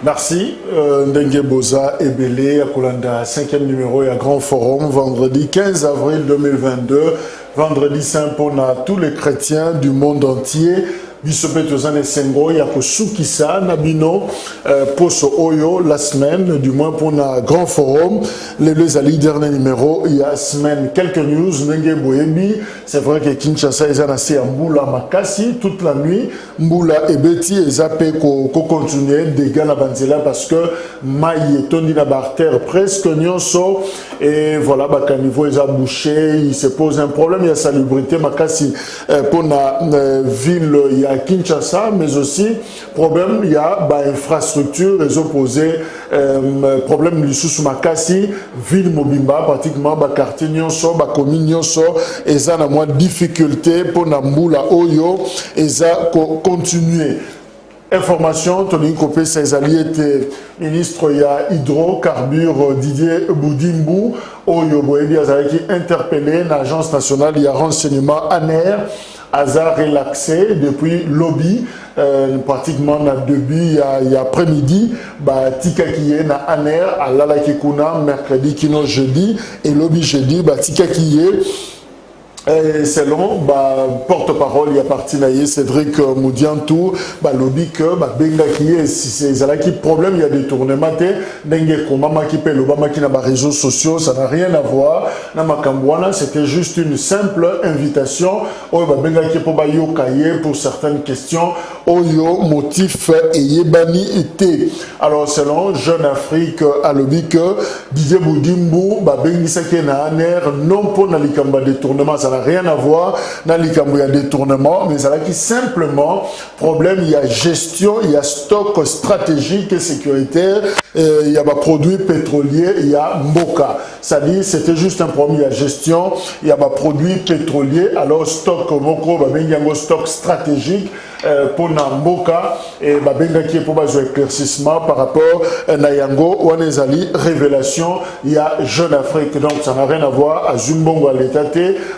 Merci. Ndengue Boza Ebele, à Kolanda, 5e numéro et à Grand Forum, vendredi 15 avril 2022, vendredi saint pour tous les chrétiens du monde entier. Bisope Tozane Sengo, Yako Soukissa, Nabino, Poso Oyo, la semaine, du moins pour un grand forum. Les ali dernier numéro, il y a semaine, quelques news, Nenge Boebi. C'est vrai que Kinshasa est assez à Mboula Makasi, toute la nuit. Mboula et Betty, et Zapé, qu'on continue, dégâts la Banzela, parce que Maïe, Tony Nabarter, presque Nyonso, et voilà, bah, niveau ils a bouché, il se pose un problème, il y a salubrité, Makasi, pour la ville, il y a Kinshasa, mais aussi problème, il y a infrastructure, réseau posé, problème du sous Makasi, ville Mobimba, pratiquement, quartier Nyonso, commune Nyonso, et ça a moins de difficulté pour Namboula Oyo, et ça continuer. Information, Tony Kopé, ses alliés étaient ministre, il y a hydrocarbures Didier Boudimbu, Oyo Boebi Azareki interpellé, l'agence nationale, il y a renseignement ANER, Hazard relaxé depuis lobby, pratiquement na début, il y a après-midi, Tika Kiye na ANER, à Lalakikuna, mercredi, kino jeudi, et lobby jeudi, Tika Kiye. Selon porte-parole, il y a parti Cédric Moudiantou, lobby que Benga qui est si c'est là qui problème il y a des tournements dengue komama qui paie l'Obama qui n'a pas réseaux sociaux, ça n'a rien à voir. Namakambwana, c'était juste une simple invitation. Benga qui pour yokaye pour certaines questions. Oyo motif et yebani était. Alors selon Jeune Afrique à lobby que Didier Boudimbu, Bengi Sakena Aner non pour nalikamba des tournements, ça n'a rien à voir. Dans les il y a détournement, mais ça qui simplement problème, il y a gestion, il y a stock stratégique et sécuritaire, il y a produits pétroliers, il y a Mboka. Ça dit, c'était juste un problème, il y a gestion, il y a produits pétroliers, alors stock Moko, il y a un stock stratégique pour Mboka et benga qui est pour un éclaircissement par rapport à Nayango ou à Nezali, révélation, il y a Jeune Afrique, donc ça n'a rien à voir à Zumbongo à l'état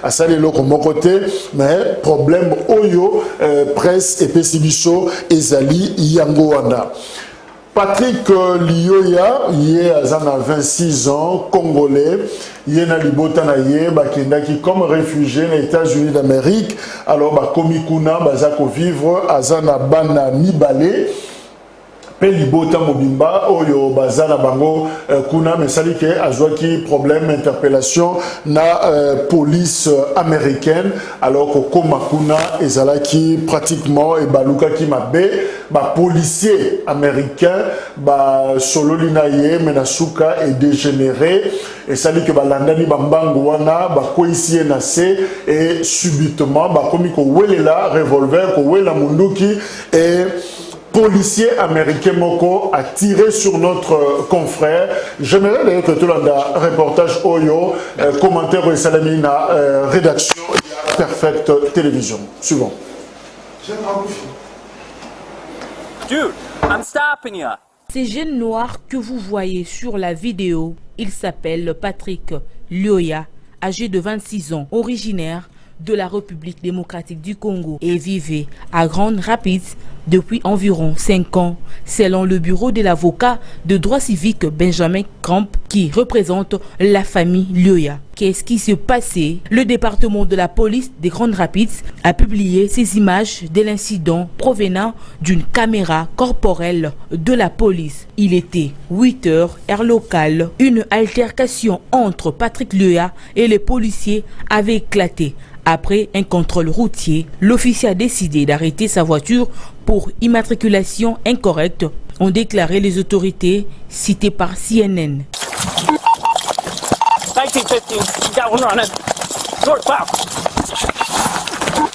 à Salelo comme mon côté, mais problème Oyo, presse et Pessibiso et Zali Yangoana. Patrick Lioya, il est à 26 ans, congolais, il est à Libotana, qui comme réfugié aux États-Unis d'Amérique, alors Komikuna, Bazako vivre à Zanabana Mibale. Pelibota Mobimba, Oyo Bazana Bango, Kuna, mais ça dit que Azwaki problème, interpellation, na police américaine, alors que Komakuna et Zalaki pratiquement et Baluka qui m'a bé, policier américain, Sololinaye, Menasuka est dégénéré, et ça dit que Landani Bambanguana, Koisie Nase, et subitement, comme ko Welela, revolver, ko Wela Munduki, et policier américain Moko a tiré sur notre confrère. J'aimerais d'ailleurs que tout le monde reportage Oyo, commentaire et Salamina, rédaction Perfect Télévision. Suivant. Dude, I'm stopping you. Ces jeunes noirs que vous voyez sur la vidéo, il s'appelle Patrick Lioya, âgé de 26 ans, originaire de la République démocratique du Congo et vivait à Grand Rapids depuis environ 5 ans, selon le bureau de l'avocat de droit civique Benjamin Cramp qui représente la famille Lioya. Qu'est-ce qui s'est passé? Le département de la police des Grandes Rapids a publié ces images de l'incident provenant d'une caméra corporelle de la police. Il était 8 heures, heure locale. Une altercation entre Patrick Lioya et les policiers avait éclaté. Après un contrôle routier, l'officier a décidé d'arrêter sa voiture pour immatriculation incorrecte, ont déclaré les autorités citées par CNN. 1915, you got one running. Northbound.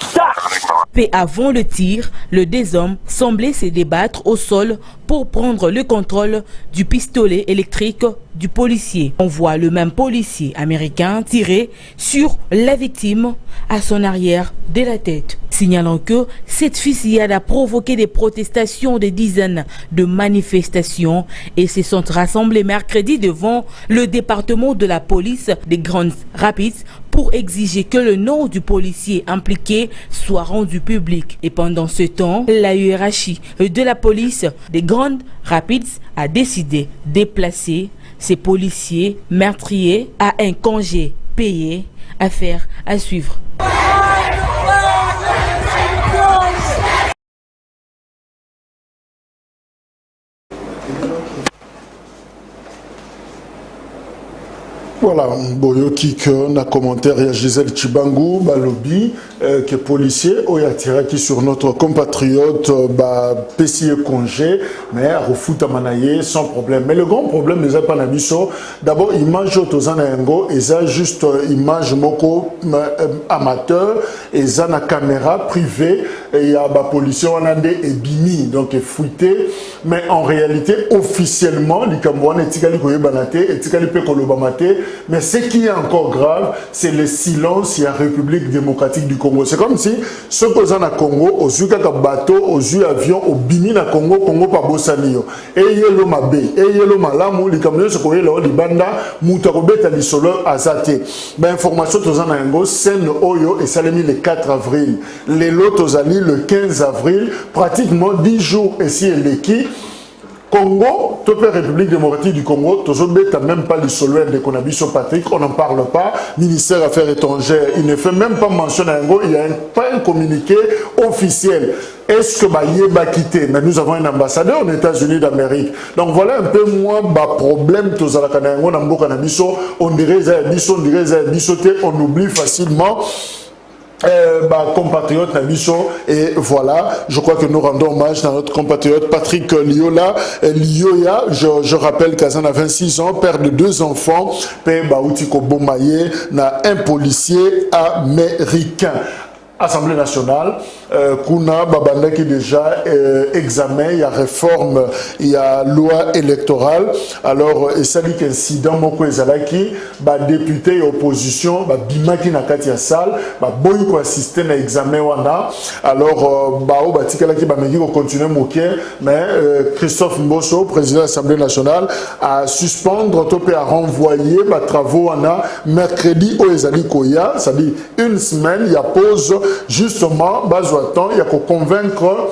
Stop! Peu avant le tir, les deux hommes semblaient se débattre au sol pour prendre le contrôle du pistolet électrique du policier. On voit le même policier américain tirer sur la victime à son arrière de la tête, signalant que cette fusillade a provoqué des protestations de dizaines de manifestations et se sont rassemblés mercredi devant le département de la police des Grands Rapids pour exiger que le nom du policier impliqué soit rendu public. Et pendant ce temps, la hiérarchie de la police des Grands Rapids a décidé de déplacer ces policiers meurtriers à un congé payé. Affaire à suivre. Voilà, boyoki que na commentaire il y a Gisèle Chibangu balobi que policier o ya tiraki sur notre compatriote pessier congé mais à refuta manaye sans problème. Mais le grand problème les pas na biso d'abord image tozana yango et ça juste image moko amateur et ça na caméra privée et y a policier on a des bini donc fuité mais en réalité officiellement likamwana etikali koyebanate etikali pe kolobamate. Mais ce qui est encore grave, c'est le silence de la République démocratique du Congo. C'est comme si ceux qui sont au Congo, aux yeux de bateau, aux yeux avions, au bini na Congo, Congo pas bossanio. Et yelo mabe, et yelo malamu, les camions se koye là, les banda, mutarobet à l'isolo azate. Ben information tous en ango, scène oyo et salemi le 4 avril. Les lots ozali le 15 avril, pratiquement 10 jours ici et l'équipe. Congo, toute la République démocratique du Congo, toujours même pas le solaire de Konabiso Patrick, on n'en parle pas. Ministère des Affaires étrangères, il ne fait même pas mention à Ngo, il n'y a pas un communiqué officiel. Est-ce que Yéba quitté? Mais nous avons un ambassadeur aux États-Unis d'Amérique. Donc voilà un peu moins problème, on dirait on oublie facilement. Compatriote Nabiso et voilà, je crois que nous rendons hommage à notre compatriote Patrick Lioya. Je rappelle qu'Azan a 26 ans, père de 2 enfants, père Baoutiko Bomaye, n'a un policier américain. Assemblée nationale, Kuna Babanda qui déjà examen, il y a réforme, il y a loi électorale. Alors, et ça dit qu'incident, Moko Ezalaki, député et opposition, Bimaki Nakati à salle, Boy ko assisté à l'examen wana. Alors, Bao Batikalaki Bamegi ko continuer moquer, mais Christophe Mbosso, président de l'Assemblée nationale, a suspendre, topé à renvoyer travaux wana mercredi au Ezali Koya, ça dit une semaine, il y a pause. Justement, il y a qu'à convaincre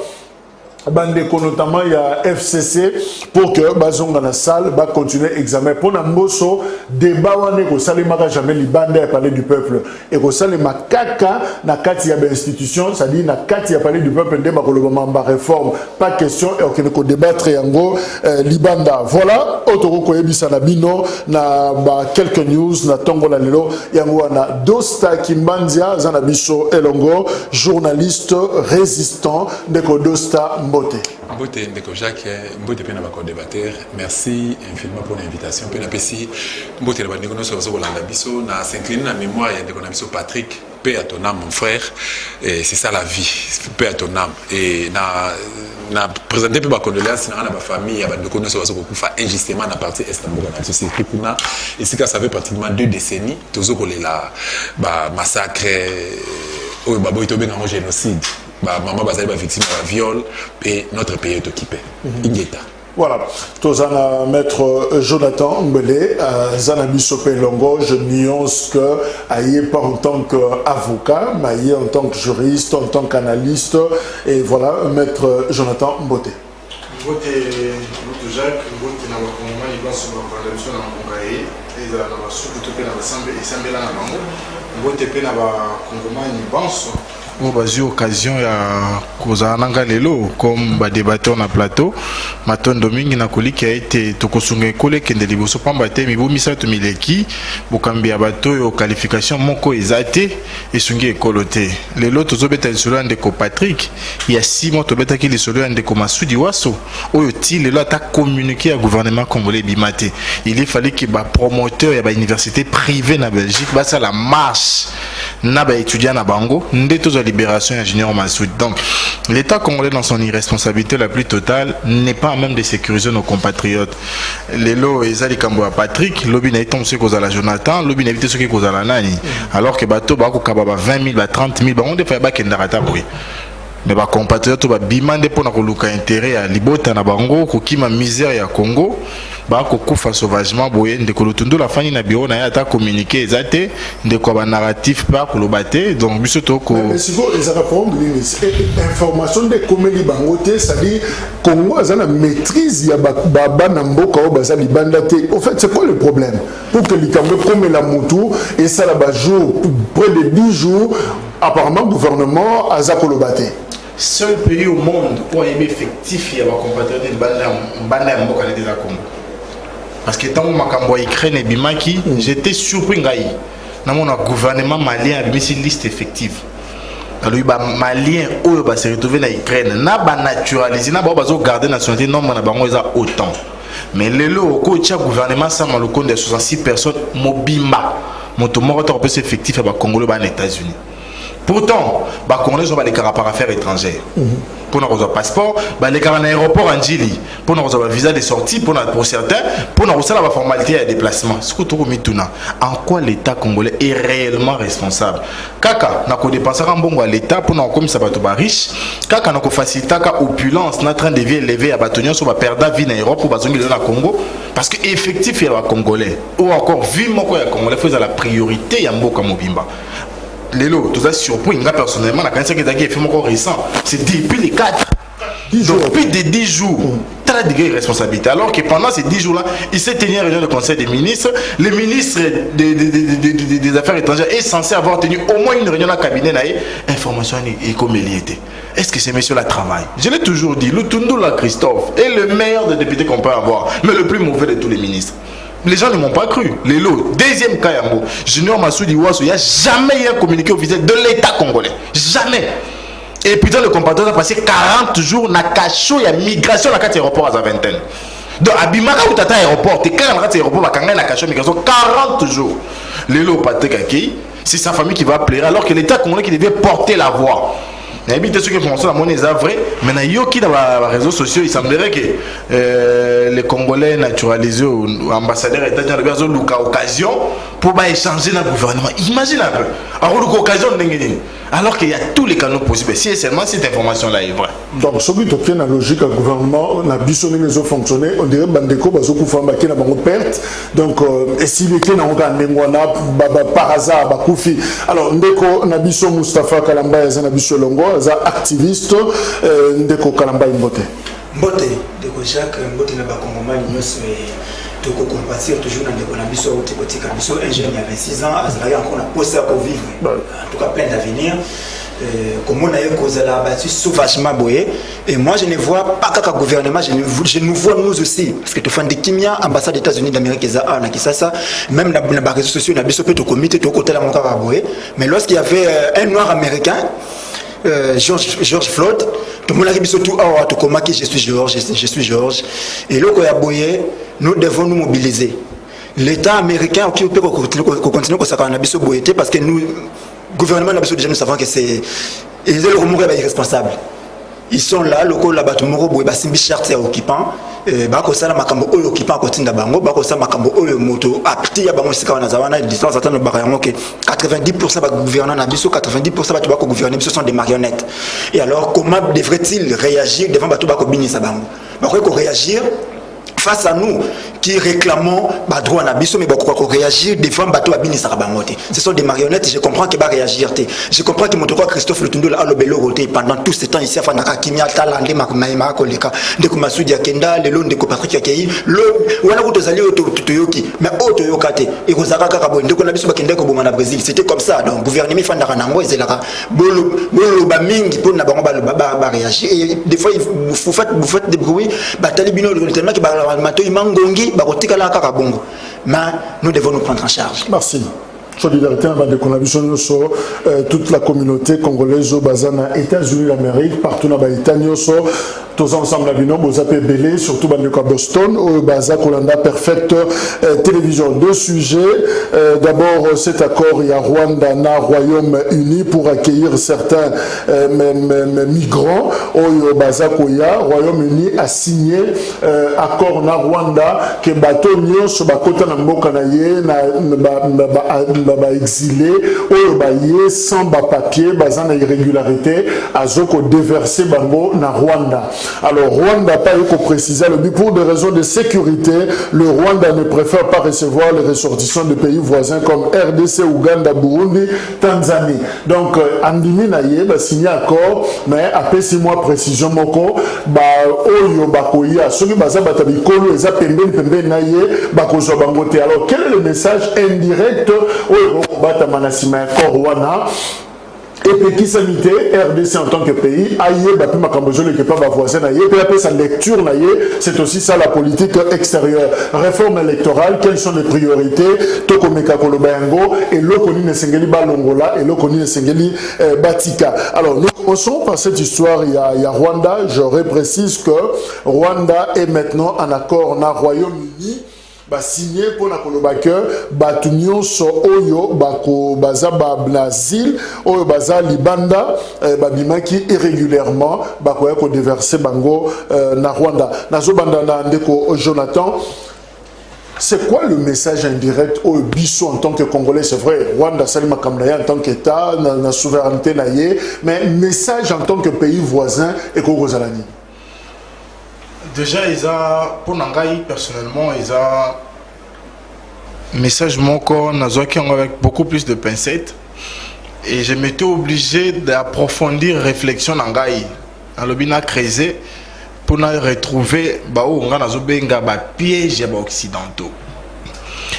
notamment il y a FCC pour que Bazonga na salle va continuer l'examen pour Namboso débat wane ko salemaka jamais libanda ya parler du peuple et ko salema kaka na kati ya institution ça dit na kati ya parler du peuple ndeba ko lobama réforme pas question et on ko débattre yango libanda voilà otoko ko yebisa na bino na quelques news na tongo la lelo yango na Dosta Kimbanzia zana biso elongo journaliste résistant de ko Dosta Mbote Ndeko Jacques, Mbote pena ba co-débatteur. Merci infiniment pour l'invitation. Pena pesi Mbote na bandeko no so kolanda biso na s'incliner na mémoire ya ndeko na biso Patrick, paix à ton âme mon frère. Et c'est ça la vie, paix à ton âme. Et na présenter peu ba condoléances na ba famille ya bandeko no so kokufa injustement na partie est mboka na société kuna. Et c'est que ça fait pratiquement 2 décennies tozo kolela ba massacre au babo itobe na génocide. Maman Bazali va victime de viol et notre pays est occupé. Voilà, Tozana maître Jonathan Mbele, Zanabi Sopé Longo, je nuance que aïe pas en tant qu'avocat, mais aïe en tant que juriste, en tant qu'analyste, et voilà, maître Jonathan Mbote. Mbote Jacques, Mbote na wakongoma il va se parler sur la Congaï, et la soupe de paix dans l'assemblée, et semble là na bango. Mbote paix na wakongoma il pense. On va avoir l'occasion ya kozananga lelo comme ba débatteur na plateau maton domingue na koli qui a été tokosunga ekole kende liboso pamba te mi bomisa to mileki bokambi ya bato yo qualification moko ezate esungi ekolote lelo tozobeta lisolo ya ndeko Patrick il y a 6 mois tobetaki lisolo ya ndeko Masudi Waso oyo ti lelo ata communiqué ya gouvernement congolais bimate il fallait que ba promoteur ya ba université privée na Belgique ba ça la marche na ba étudiant na bango nde tozo la libération de Junior Massoud. Donc, l'État congolais, dans son irresponsabilité la plus totale, n'est pas à même de sécuriser nos compatriotes. Les lots, ils allaient comme Patrick, l'objet n'a été ceux qui ont la Jonathan, l'objet n'a été ceux qui ont la Nani. Alors que bateau, bah, 20 000, 30 000, bah, on ne fait pas qu'il n'y ait pas de mais ba compatriotes ba bimande pona koluka intérêt à libota na bango kokima misère ya Congo ba ko kufa sauvagement boye ndeko lutundu la fani na bureau na ata communiquer ezate ndeko ba narratif pas kolobate donc biso to ko mais siko ezaka problème information de komeli bango te c'est-à-dire Congo azana maîtrise ya baba na mboka o baza libanda te. En fait c'est quoi le problème pour que likambe comme la mutu et ça là ba jour près de 10 jours apparemment le gouvernement aza kolobate. Seul pays au monde pour aimer effectif il y a ma compatriote de banda mboka na déjà Congo. Parce que tant makambo Ukraine et bimaki, j'étais surpris ngai. Na mon gouvernement malien a mis une liste effective. Alors il ba malien oyo ba se retrouver na Ukraine, na ba naturaliser, na ba bazo garder nationalité nombre na bango eza autant. Mais lelo ko tia gouvernement ça maloko de 66 personnes mobimba. Moto moko peut effectif à ba Congolais ba aux États-Unis. Pourtant, les Congolais ont des caractères affaires étrangères. Pour nous avoir un passeport, les caractères aéroport en Djili. Pour nous avoir un visa de sortie, pour certains, pour nous avoir la formalité de déplacement. En quoi l'État congolais est réellement responsable? Kaka, nous avons dépensé un bon à l'État pour nous comme ça va être riche. Kaka, nous avons facilité l'opulence, notre train de vie élevé à Batonion sur la perte de vie en Europe pour baser le Congo. Parce que effectivement, il y a des Congolais. Ou encore, vu que les Congolais font la priorité, il y a un Mboka Mobimba. Lélo, tout ça surpris, moi personnellement, la cancer qui est fait encore récent, c'est depuis les 4 jours, depuis des 10 jours, tu as la degré de responsabilité. Alors que pendant ces 10 jours-là, il s'est tenu une réunion de conseil des ministres, le ministre des Affaires étrangères est censé avoir tenu au moins une réunion dans le cabinet, information et comme il y était. Est-ce que ces messieurs-là travaillent? Je l'ai toujours dit, Lutundu Christophe est le meilleur des députés qu'on peut avoir, mais le plus mauvais de tous les ministres. Les gens ne m'ont pas cru. Les lots. Deuxième cas, Junior Massoud Iwaso, il n'y a jamais eu un communiqué officiel de l'État congolais. Jamais. Et puis, le compatriote a passé 40 jours dans le cachot, il y a migration dans le aéroport à la vingtaine. Donc, Abimaka ou Tata aéroport, tu es quand même dans l'aéroport, tu as cachot migration 40 jours. Les lots, Patrick Akei, c'est sa famille qui va pleurer, alors que l'État congolais qui devait porter la voix. Il y a des ceux qui font ça, la monnaie est vrai, mais dans les réseaux sociaux, il semblerait que les Congolais naturalisés ou ambassadeurs états-unis ont eu l'occasion pour échanger dans le gouvernement. Imagine un peu. Alors qu'il y a tous les canaux possibles. Si seulement cette information-là est vraie. Donc, ce qui est la logique du gouvernement, on a bisonné les autres fonctionnaires, on dirait Bandeko, Bazoko Famba qui n'a pas de perte. Donc, et si les gens ont par hasard, Bakoufi. Alors, Ndeko, Nabiso Mustafa Kalamba, Nabiso Longo, activiste, Ndeko Kalamba Mbote. Mbote, Ndeko Jacques, Mbote n'a pas Congomani, nous sommes compatir toujours dans les Nabiso, Nabiso, ingénieur à 26 ans, Azraïa encore la poste à vivre, en tout cas plein d'avenir. Comme on a eu causé la battu sauvagement boyé, et moi je ne vois pas qu'un gouvernement, je nous vois nous aussi, parce que tu fais des Kimia, ambassade des États-Unis d'Amérique, même dans les réseaux sociaux, on a besoin de comité, de côté la montagne à boyer, mais lorsqu'il y avait un noir américain, George Floyd, tout le monde a dit surtout je suis George, et là qu'on a boyé, nous devons nous mobiliser. L'État américain qui peut continuer à s'accorder boyé parce que nous gouvernement déjà nous savons que c'est ils est irresponsable. Ils sont là, le col là-bas, tout le monde est simbi charte occupant. Bako sala makambo oyo occupant côté bango, bako sala makambo oyo moto apti ya bango sika wana zawana distance atano barayango que 90% ba gouvernants na biso 90% ba to bako gouverner biso sont des marionnettes. Et alors comment devrait-il réagir devant ba to bako binisa bango? Bako ko réagir face à nous qui réclamons droit à Bisso, mais pourquoi réagir devant bateau à Bini Sarabangote. Ce sont des marionnettes, je comprends qu'il va réagir. Je comprends que mon droit Christophe Lutundu a l'obélo roté pendant tout ce temps ici à Fanaka Kimia, Talande, Maïma, Koleka, de Komasudi Akenda, le long de Patrick Akei, le Wana Tozali Otoyoki, mais Otoyokate, et Rosaka Karabo, de Konabiso Bakenda Kobomana Brésil. C'était comme ça, donc gouvernement Fandaranango, et Zelara, Bolo Baming, pour Nabamba réagir. Et des fois, vous faites des bruits, Batalibino, le tellement qui va mato imangongi bakotika la kaka bongo mais nous devons nous prendre en charge. Merci. solidarité avec des conditions sur toute la communauté congolaise au Bazana, États-Unis d'Amérique, partout dans les États tous ensemble à Bino, vous appelez Belé, surtout à Boston, au Baza Kolanda Perfect Télévision. Deux sujets. D'abord, cet accord, il y a Rwanda, na Royaume-Uni pour accueillir certains migrants. Au Baza Koya, Royaume-Uni a signé accord na Rwanda que bateau nyo sur bakota na mboka na ye na exilé au baye sans papier, bazan na irrégularité, azoko déverser bango na Rwanda. Alors, Rwanda n'a pas eu préciser le but pour des raisons de sécurité. Le Rwanda ne préfère pas recevoir les ressortissants de pays voisins comme RDC, Ouganda, Burundi, Tanzanie. Donc, Andimi Naye a signé accord, mais après 6 mois précision, Moko, Oyo Bakoya, ceux qui basent Batabikolo, les Apembe, Pembe Naye, Bakozo Bangote. Alors, quel est le message indirect Oyo Batamanasima Rwanda? Et puis qui s'invite RDC en tant que pays, aïe, bapi makambozo le kepa voisin aïe, puis après sa lecture naïe, c'est aussi ça la politique extérieure. Réforme électorale, quelles sont les priorités? Toko meka kolobayango et l'okoni ne sengeli balongola et l'okoni ne sengeli batika. Alors nous commençons par cette histoire. Il y a Rwanda. Je reprécise que Rwanda est maintenant en accord na Royaume-Uni. Signé pour la Kolobake, Batunio so Oyo, Bako Baza Brazil, Oyo Baza Libanda, Babimaki irrégulièrement, Bako Yako déversé Bango na Rwanda. Nazo Banda na Ndeko Jonathan. C'est quoi le message indirect au Bissau en tant que Congolais? C'est vrai, Rwanda, Salima Kamnaya en tant qu'État, la souveraineté naïe, mais message en tant que pays voisin et Kogozalani. Déjà, pour Nangaï, personnellement, ils ont message mon corps avec beaucoup plus de pincettes. Et je m'étais obligé d'approfondir réflexion Nangaï. Dans le bina creusé pour retrouver pièges occidentaux.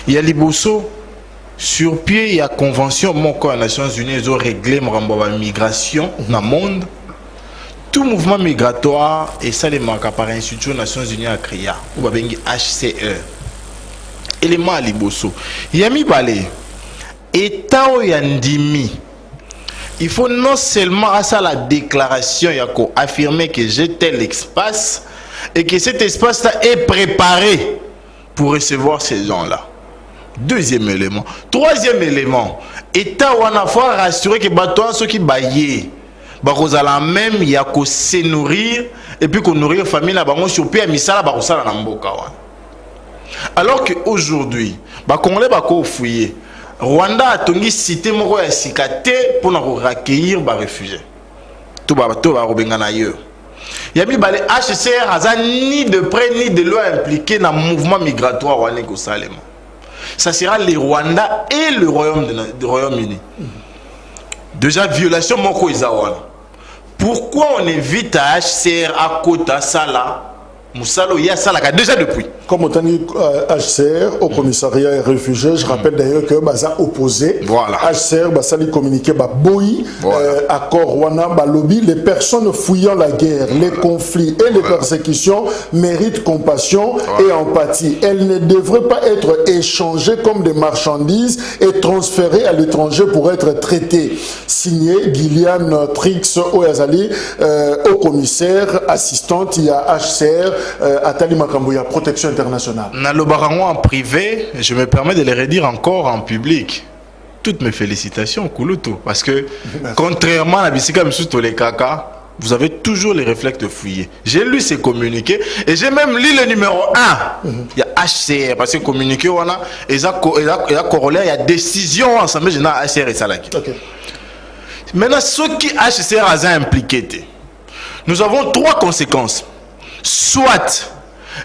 Il y a Liboso, sur pied, il y a convention, mon corps, les Nations Unies, ils ont réglé la migration dans le monde. Tout mouvement migratoire et ça les manque par institution des Nations Unies à créer ou bengi HCR élément à Liboso yami balé état o yandimi il faut non seulement à ça la déclaration yako affirmer que j'ai tel espace et que cet espace là est préparé pour recevoir ces gens là. Deuxième élément. Troisième élément, état ou a fois rassurer que bateau ceux qui baillent bakozala même ya ko se nourrir et puis qu'on nourrir famille na bango sur pied misala bakosala na mboka wa. Alors que aujourd'hui ba congolais bako fouiller Rwanda a tongi cité moko ya sikate pour na accueillir ba réfugiés tout ba robenga na yo yami balé HCR aza ni de près ni de loin impliqué dans mouvement migratoire wa neko salema. Ça sera les Rwanda et le Royaume-Uni. Déjà violation moko izawana. Pourquoi on évite à HCR à Kota Sala Moussalo ya Salaka déjà depuis? Comme on dit HCR au commissariat et réfugiés, je rappelle d'ailleurs que Baza opposé. Voilà. HCR Basali communiqué Boyi, accord Rwanda Balobi, les personnes fuyant la guerre, les conflits et les persécutions méritent compassion et empathie. Elles ne devraient pas être échangées comme des marchandises et transférées à l'étranger pour être traitées. Signé Gillian Trix Oyazali, au commissaire assistante, il y a HCR. Atali Makamboya, protection internationale. Dans le barango en privé, je me permets de le redire encore en public. Toutes mes félicitations, Kouloutou. Parce que, contrairement à Bissika Moussouto les Kaka, vous avez toujours les réflexes de fouiller. J'ai lu ces communiqués et j'ai même lu le numéro 1. Il y a HCR, parce que communiqué, il y a corollaire, il y a décision ensemble, je n'ai HCR et Salaki. Maintenant, ceux qui HCR a impliqué, nous avons 3 conséquences. Soit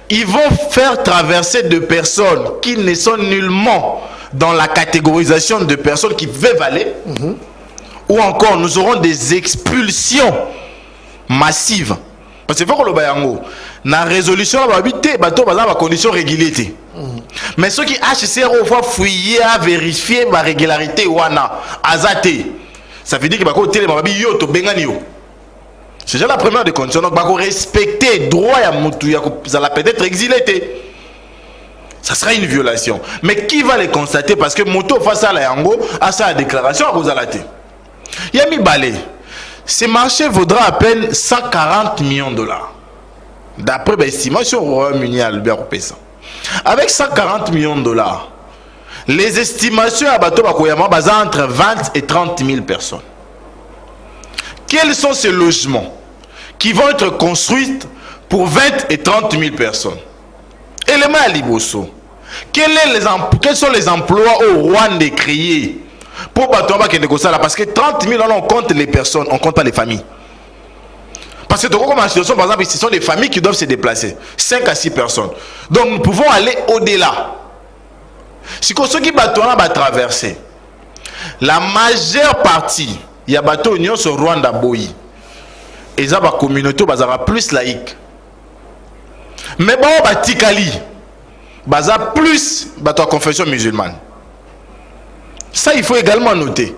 ils vont faire traverser de personnes qui ne sont nullement dans la catégorisation de personnes qui veulent aller, ou encore nous aurons des expulsions massives. Parce que faut que le bayango, la résolution va habiter, bateau bazar va condition régulée. Mais ceux qui HCR au fois fouiller à vérifier ma régularité wana azate, ça veut dire que bako télé ma yo to bengani yo. C'est déjà la première des conditions. Donc, il faut respecter le droit à Moutou, ça peut être exilé. Ça sera une violation. Mais qui va les constater? Parce que moto face à la yango, à sa déclaration à cause à la tête. Yami Balé, ce marché vaudra à peine 140 millions de dollars. D'après l'estimation au Royaume-Uni à Albert Pessa. Avec 140 millions de dollars, les estimations à Bato Bakoyama basent entre 20 et 30 000 personnes. Quels sont ces logements qui vont être construits pour 20 et 30 000 personnes? Élément à Liboso. Quels sont les emplois au Rwanda créés pour Bato Bakoyama? Parce que 30 000, on compte les personnes, on ne compte pas les familles. Parce que par exemple, ce sont des familles qui doivent se déplacer. 5 à 6 personnes. Donc nous pouvons aller au-delà. Si ceux qui va traverser, la majeure partie, il y a bateau union sur Rwanda Boyi. Et ça va communauté bazara plus laïque. Mais bon batikali bazar plus bateau confession musulmane. Ça il faut également noter.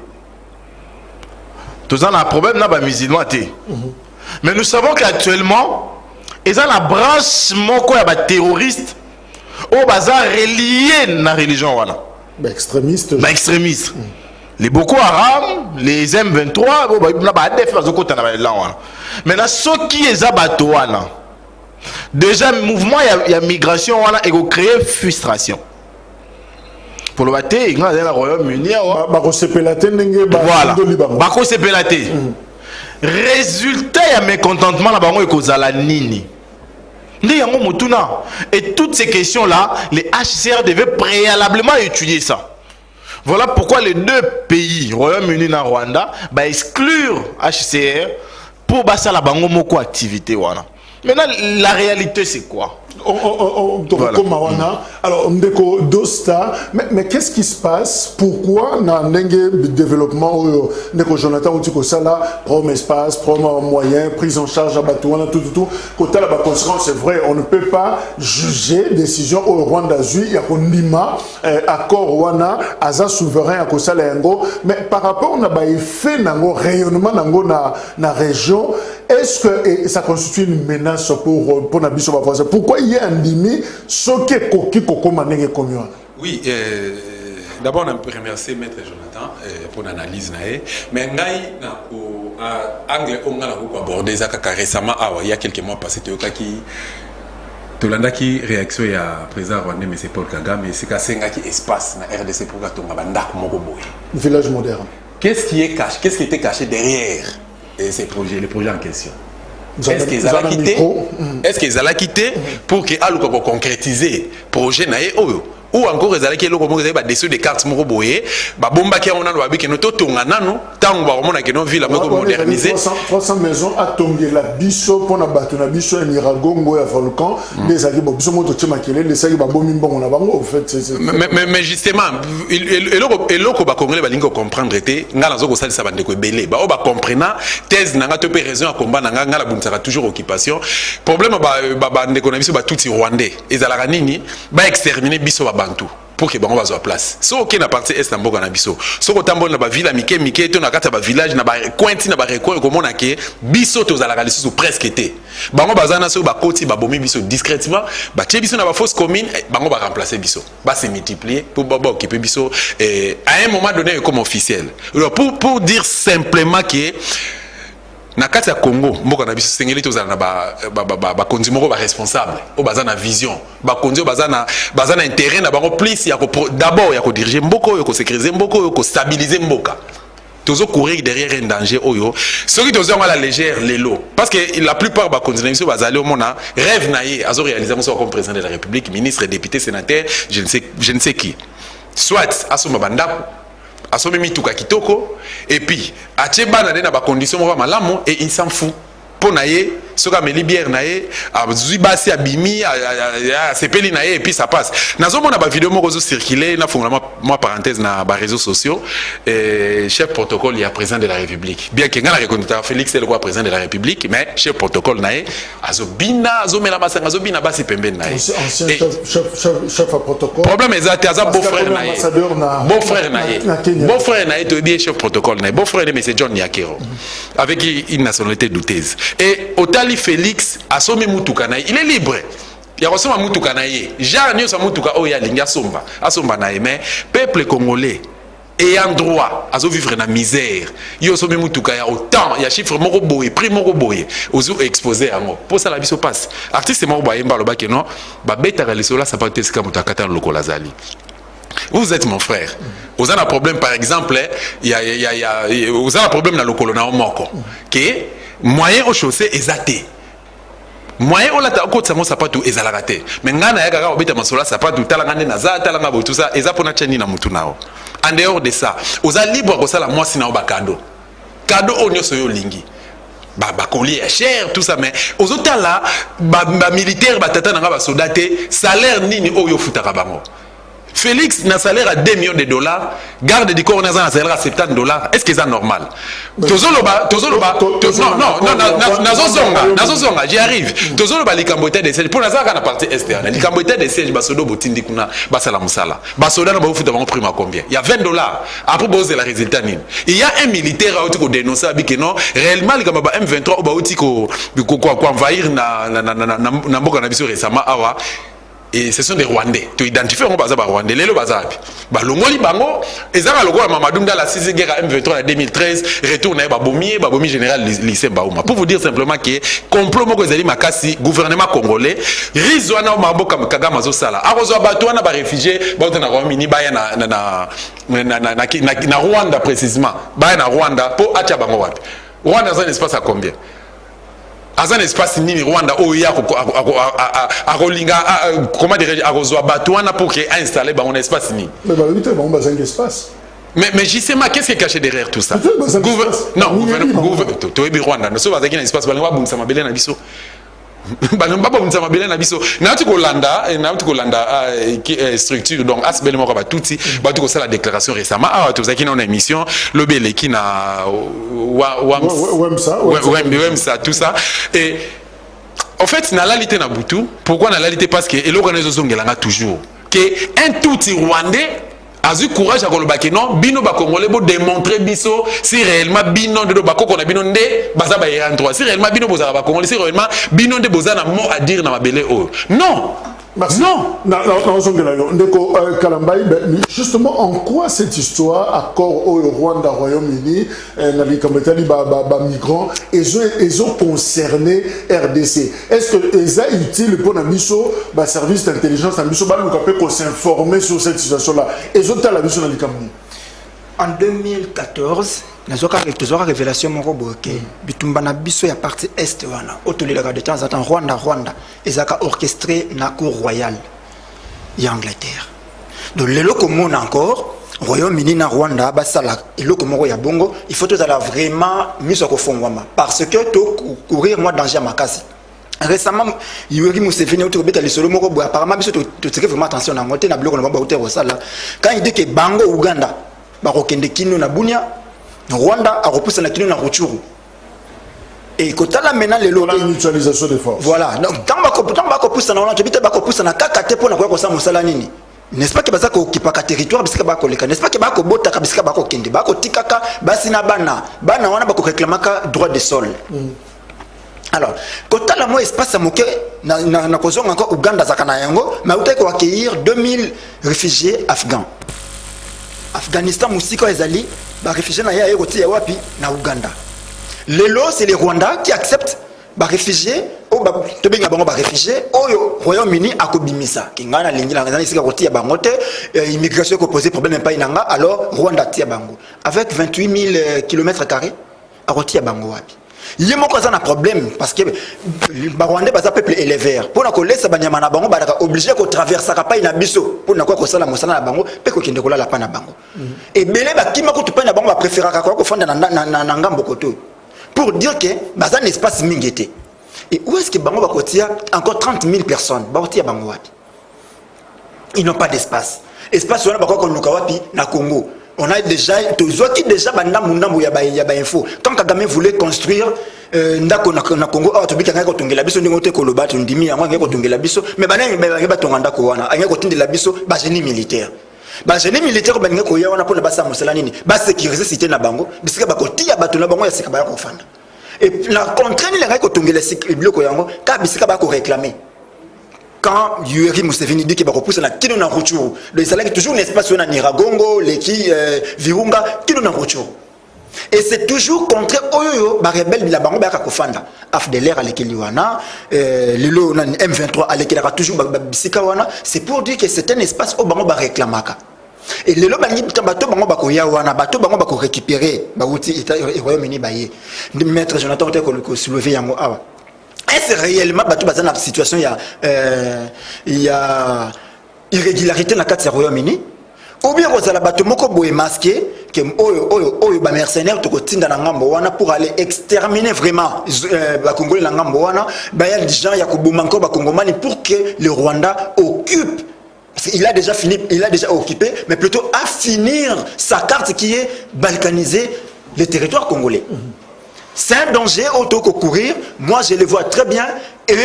Tous en a un problème là bas musulman. Mais nous savons qu'actuellement, ils ont la branche terroriste au bazar relié à la religion. Extrémiste. Extrémiste. Les Boko Haram, les M23, maintenant, ce qui est abattu, déjà, le mouvement, il y a migration, et il crée frustration. Pour le battre, il y a le Royaume-Uni. Voilà. Résultat, il y a mécontentement là-bas, nini. Et toutes ces questions-là, les HCR devaient préalablement étudier ça. Voilà pourquoi les deux pays, Royaume-Uni et Rwanda, exclure HCR pour passer la bango activité. Maintenant, la réalité, c'est quoi? Voilà. Alors, Ndeko Dosta, mais qu'est-ce qui se passe? Pourquoi dans le développement, Ndeko Jonathan Outiko Sala, prom espace, prom moyen, prise en charge à Batouana, tout, côté la conséquence, c'est vrai, on ne peut pas juger décision au Rwanda, il y a un Nima, accord Rwanda, Aza souverain à Kosala Yango, mais par rapport à effet nango rayonnement nango na région, est-ce que ça constitue une menace pour Nabiso Bafoise? Pourquoi il y a un dimi soke koki koko manenge komyo? Oui, d'abord on peut remercier Maître Jonathan pour l'analyse nae, mais ngai na ko angle onga na ko aborder ça récemment il y a quelques mois passé tolanda ki réaction ya président rwandais M. Paul Kagame c'est kasenga ki espace na RDC pour katonga bandako moko boye. Village moderne. Qu'est-ce qui était caché derrière ces projets, les projets en question? Est-ce qu'ils allaient quitter pour que aluka concrétiser projet nae oyo ou encore ils allaient quitter le dessus des cartes moko boye ba bomba ki on a lobi que noto tonga nanu tango ba komona que non ville moko moderniser 300 maisons à tomber la biso pour na bato na biso en Iragongo ya volcan les alliés biso moto tchema kele les saki ba bomi mbongo na bango en fait mais justement eloko ba congolais ba lingo comprendre té ngala zoko sali sa bande ko belé ba o ba comprendre thèse nanga to pe raison à combat nanga ngala buntsaka toujours occupation problème ba ndeko na biso ba tuti rwandais ezalaka nini ba exterminer biso ba bantu pour que bango bazwa place so ok na partie est na mboka na biso so ko tambola na ba ville mike to na kata ba village na ba cointi na ba recoin ko mona ke biso to zalaka lisusu presque été bango bazana so ba koti ba bomi biso discrètement ba tie biso na ba fausse commune bango ba remplacer biso ba se multiplier pour ba occuper biso à un moment donné comme officiel alors pour dire simplement que na kati ya Congo mboka na biso sengeli tozala na ba konzi moko ba responsable o baza na vision ba konzi baza na intérêt na bango plus ya d'abord ya ko diriger mboko yo ko sécuriser mboko yo ko stabiliser mboka tozo courir derrière un danger oyo ceux qui tozo la légère lelo parce que la plupart ba konzi na biso bazali au mona rêve naie azo réaliser mo comme président de la République ministre député sénateur je ne sais qui soit asoma bandako asome mituka kitoko et puis atcheba na ba condition mo malamu et il s'en fout pour naie soka meli bière naie azui basi abimi sepeli naie et puis ça passe nazo mona ba vidéo moko zo circuler na fongolama moi parenthèse na ba réseaux sociaux chef protocole il y a président de la République bien que ngala reconnaître Félix est le président de la République mais chef protocole naie azo bina azo mela basanga azo bina basi pembeni naie chef protocole problème exact aza beau frère naie beau frère naie to bien chef protocole naie beau frère de monsieur John Yakero avec une nationalité douteuse et Otali Félix a sommé Mutukana, il est libre. ya kosomba mutuka na ye genre nyonso mutuka oyo alingi asomba na ye mais peuple congolais ayant droit à vivre na misère yo somi mutuka ya autant ya chiffre moko boye prix moko boye ozo exposer yango pour ça la biso passe artiste moko ba yemba loba ke non ba beta ka lisola ça pas tesika mutakata lokola zali. Vous êtes mon frère. Vous avez un problème par exemple, vous avez un problème dans le colonna au moko que moyen au chaussée exacté. Moyen au lata ko tsamo sapato ezalagate. Mais ngana ya kaka obeta masola sapato talangane na za talanga bo tout ça ezapona cheni na mutu nao. En dehors de ça, vous êtes libre de ça, moi, c'est un cadeau. Cadeau, on est sur le lingi. Bah, collier cher, tout ça, mais aux autres là, militaire, tata, soldat, salaire, ni, oyo, futara, bango. Félix n'a salaire à 2 millions de dollars, garde du corps n'a salaire à 70 dollars. Est-ce que c'est normal? Tozoloba, non, j'y arrive. Tozoloba, les camboïtés de siège, pour l'instant, on a parti externe. Les camboïtés de siège, basodo, botindi, kuna, basala musala. Basoda, on va vous faire prime à combien? Il y a 20 dollars. Après, c'est le résultat. Il y a un militaire qui a dénoncé, que non, réellement, les camboïtés M23, on va envahir na mboka na biso récemment, awa. Et ce sont des Rwandais. Tu identifies un bazar Rwandais. Les bazar. Longoli bango. Ezara logo Mamadou dans la 6e guerre M23 en 2013 retourne à Babomi général lycée Baouma. Pour vous dire simplement que complot moko ezali makasi gouvernement congolais rizwana maboka Kagame zo sala. Arozo batwana ba réfugiés ba na Rwanda baya na Rwanda précisément. Baya na Rwanda pour acha bango wapi. Rwanda c'est un espace à combien? Dans un espace ni Rwanda où il y a comment dirais-je à Batouana pour installer un espace ni. Mais bah oui, on a un espace. Mais justement, qu'est-ce qui est caché derrière tout ça? Non, Rwanda, nous sommes dans un espace. Structure donc la déclaration récemment une émission tout ça et en fait na lalité na butu pourquoi na lalité parce que et l'organisation toujours que un tout Rwandais a eu courage à kolobaki non bino ba congolais bo démontrer biso si réellement bino de ba koko na bino ndé baza ba en 3 si réellement bino boza ba congolais si réellement bino ndé boza na mot à dire na mabele o non. Merci. Non. Justement, en quoi cette histoire, accord au Rwanda, Royaume-Uni, migrants, ils ont concerné RDC. Est-ce que c'est utile pour un service d'intelligence, pour s'informer sur cette situation-là? Ils ont la mission dans en 2014, nous avons une révélation bitumba na biso ya partie est wana otolelaka de temps en temps Rwanda ezaka orchestré na cour royale ya Angleterre. Donc lelo komona encore Royaume-Uni na Rwanda basala eloko moko ya bongo il faut tozala vraiment miso ko fongwama parce que to courir moi danger makasi. Récemment, Yoweri Museveni a solo moko apparemment biso to tirer vraiment attention na ngote na bloko na ba hôtel sala quand il dit que Bango Uganda ba kokende kino na Bunia Rwanda a repoussé la kino na Ruchuru. Et quand la maintenant les lots la mutualisation des forces. Voilà. Donc tant ba repoussé na Rwanda, tu ba repoussé na kakate pour na kwa ça mosala nini. N'est-ce pas que baza ko kipaka territoire bisika ba koleka. N'est-ce pas que ba ko bota ka bisika ba ko kende ba ko tikaka basi na bana wana ba ko réclamaka droit de sol. Alors, quand la moi espace à moquer na kozong encore Uganda zakana yango, mais utai ko accueillir 2000 réfugiés afghans. Afghanistan musiko ezali ba réfugiés na ya roti ya wapi na Uganda. Lelo c'est les Rwandais qui acceptent ba réfugiés o ba to benga bango ba réfugiés oyo Royaume-Uni akobimisa kingana lingi la ngana isika roti ya bangote immigration ko poser problème pas inanga alors Rwanda tia bango avec 28 000 km² a roti ya bango wapi. Il y a un problème parce que les Rwandais sont un peuple élevé. Pour nous laisser banyama na bango baraka obligé de traverser la paille na biso pour na quoi sala mosala na bango pe ko kende kola la pa na bango. Et belé ba kima ko tupa na bango ba préférer ka ko fanda na ngambo koto. Pour dire que baza un espace mingete. Et où est-ce que bango ba kotia encore 30 000 personnes ba kotia bango wapi? Ils n'ont pas d'espace. Espace wana ba ko luka wapi na Congo. On a déjà ya ba info quand Kagame voulait construire ndako na Congo a tobika ngako tongela biso ndingo te koloba ndimi yango ngako tongela biso mais bana ba tonganda ko wana ngako tindela biso ba génie militaire ba ngako ya wana pona basa mosala nini ba sécuriser cité na bango bisika ba kotia bato na bango ya sika ba ko fanda et la contrainte ngako tongela biloko yango ka bisika ba ko réclamer quand Yoweri Museveni dit qu'il va repousser la Kino na Rutshuru, le Salaki toujours un espace où on a Niragongo, Leki, Virunga, Kino na Rutshuru. Et c'est toujours contre Oyoyo, ba rebelle la bango ba kakofanda. AFDLR à l'Ekeliwana, Lilo M23 à l'Ekelera toujours Bisikawana, c'est pour dire que c'est un espace où bango ba réclamaka. Et le lobangi bateau bango ba koya wana, bateau bango ba ko récupérer, ba outi et Royaume-Uni baye. Maître Jonathan ko soulever yango awa. Est-ce réellement bateau dans la situation il y a irrégularité dans la carte du Royaume-Uni? Ou bien vous avez bateau moko boye masqué que ba mercenaires to kotinda na ngambo wana pour aller exterminer vraiment ba Congolais na ngambo wana, ba y a des gens ya ko boma encore ba Congomani pour que le Rwanda occupe. Il a déjà fini, il a déjà occupé, mais plutôt à finir sa carte qui est balkanisée le territoire congolais. C'est un danger auto courir. Moi, je le vois très bien. Et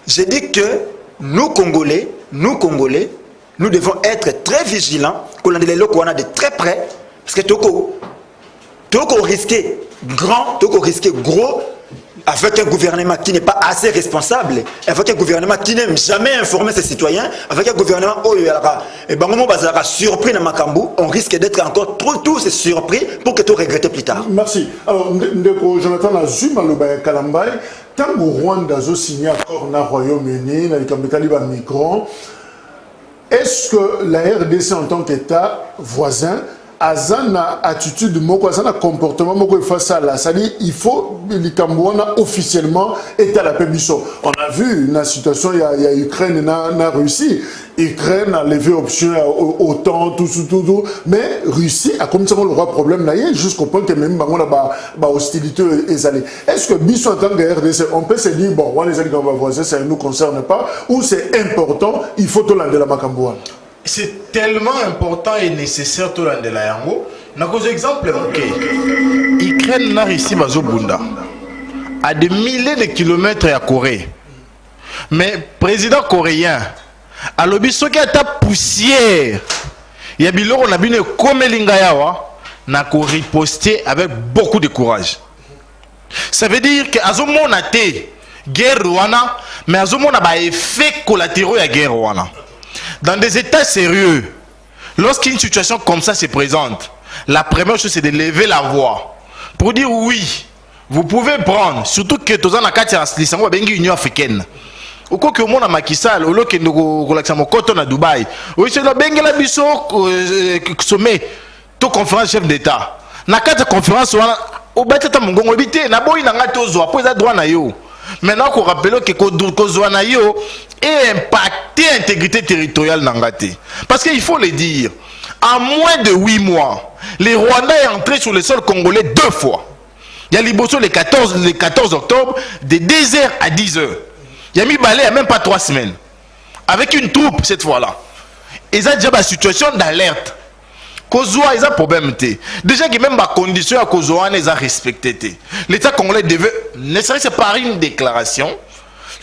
je dis que nous, Congolais, nous devons être très vigilants. Qu'on a des locaux, on a de très près. Parce que Toko risquer grand, Toko risquer gros, avec un gouvernement qui n'est pas assez responsable, avec un gouvernement qui n'aime jamais informer ses citoyens, avec un gouvernement où il y aura surpris dans Makambu, on risque d'être encore tous surpris pour que tu regrettes plus tard. Merci. Alors, Jonathan Azuma le Kalambay, tant que Rwanda a signé accord dans le Royaume-Uni, dans les migrants, est-ce que la RDC en tant qu'État voisin Azana attitude moko azana comportement moko face à la c'est-à-dire il faut likambouana officiellement état la permission. On a vu la situation il y a Ukraine na Russie. Ukraine a levé option autant tout mais Russie a comme ça le roi problème là jusqu'au point que même on a ba hostilité ezalé. Est-ce que biso en tant que RDC on peut se dire bon on les alliés qu'on va voisin ça ne nous concerne pas ou c'est important il faut tout l'ande la makambouana. C'est tellement important et nécessaire tout l'an de la yango. Na cause exemple ok. Ukraine n'a réussi bazo bunda à des milliers de kilomètres à Corée. Mais président coréen a lobby soki ata poussière. Ya biloko on a bine comme lingayawa na ko riposter avec beaucoup de courage. Ça veut dire que azomona té guerre wana mais azomona ba effet collatéraux ya guerre wana. Dans des états sérieux, lorsqu'une situation comme ça se présente, la première chose c'est de lever la voix pour dire oui, vous pouvez prendre, surtout que tous en a quatre lisango bengi Union africaine. Au cas que mon a Macky Sall, au lieu que nous relaxons mon coton à Dubaï, oui c'est le bengi la biso sommet, to conférence chef d'État. Na quatre conférence au batata mongongo habité, na boy na ngato zo, après ça droit na yo. Maintenant qu'on rappelle que Kozouanayo est impacté l'intégrité territoriale d'Angate. Parce qu'il faut le dire, en moins de 8 mois, les Rwandais sont entrés sur le sol congolais 2 fois. Il y a Liboso le 14 octobre, de 10h à 10h. Il y a mis Balé il n'y a même pas 3 semaines. Avec une troupe cette fois-là. Ils ont déjà une situation d'alerte. Kozouan, ils ont un problème. Déjà que même la condition à Kozouan, ils ont respecté. L'État congolais devait, ne serait-ce par une déclaration,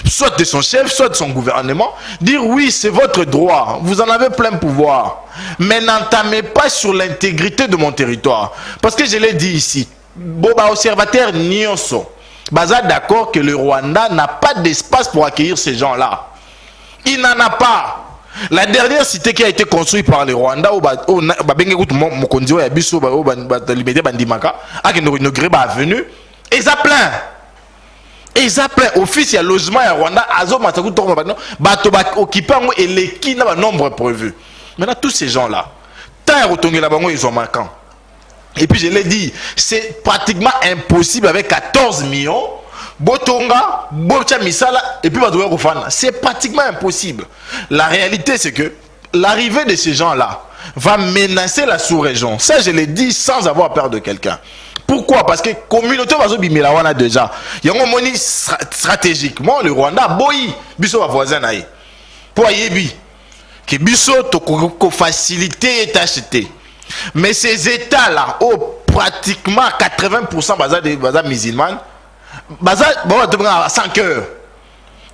soit de son chef, soit de son gouvernement, dire oui, c'est votre droit, vous en avez plein pouvoir. Mais n'entamez pas sur l'intégrité de mon territoire. Parce que je l'ai dit ici, Boba observateur Nyonso, Baza d'accord que le Rwanda n'a pas d'espace pour accueillir ces gens-là. Il n'en a pas. La dernière cité qui a été construite par le Rwanda, ils ont plein. Ils ont plein. Office, il y a logement à Rwanda, occupé et les qui n'a pas nombre prévu. Maintenant, tous ces gens-là, tant ils sont marquants. Et puis je l'ai dit, c'est pratiquement impossible avec 14 millions. Botonga, Bocha Misala, et puis c'est pratiquement impossible. La réalité, c'est que l'arrivée de ces gens-là va menacer la sous-région. Ça, je l'ai dit sans avoir peur de quelqu'un. Pourquoi? Parce que la communauté va déjà. Il y a un moment stratégiquement, le Rwanda, boy, biso va voisin naï. Pour yebi, que biso to faciliter et acheter. Mais ces États-là, pratiquement 80% bazar musulmans, Baza, bon, à 5 heures.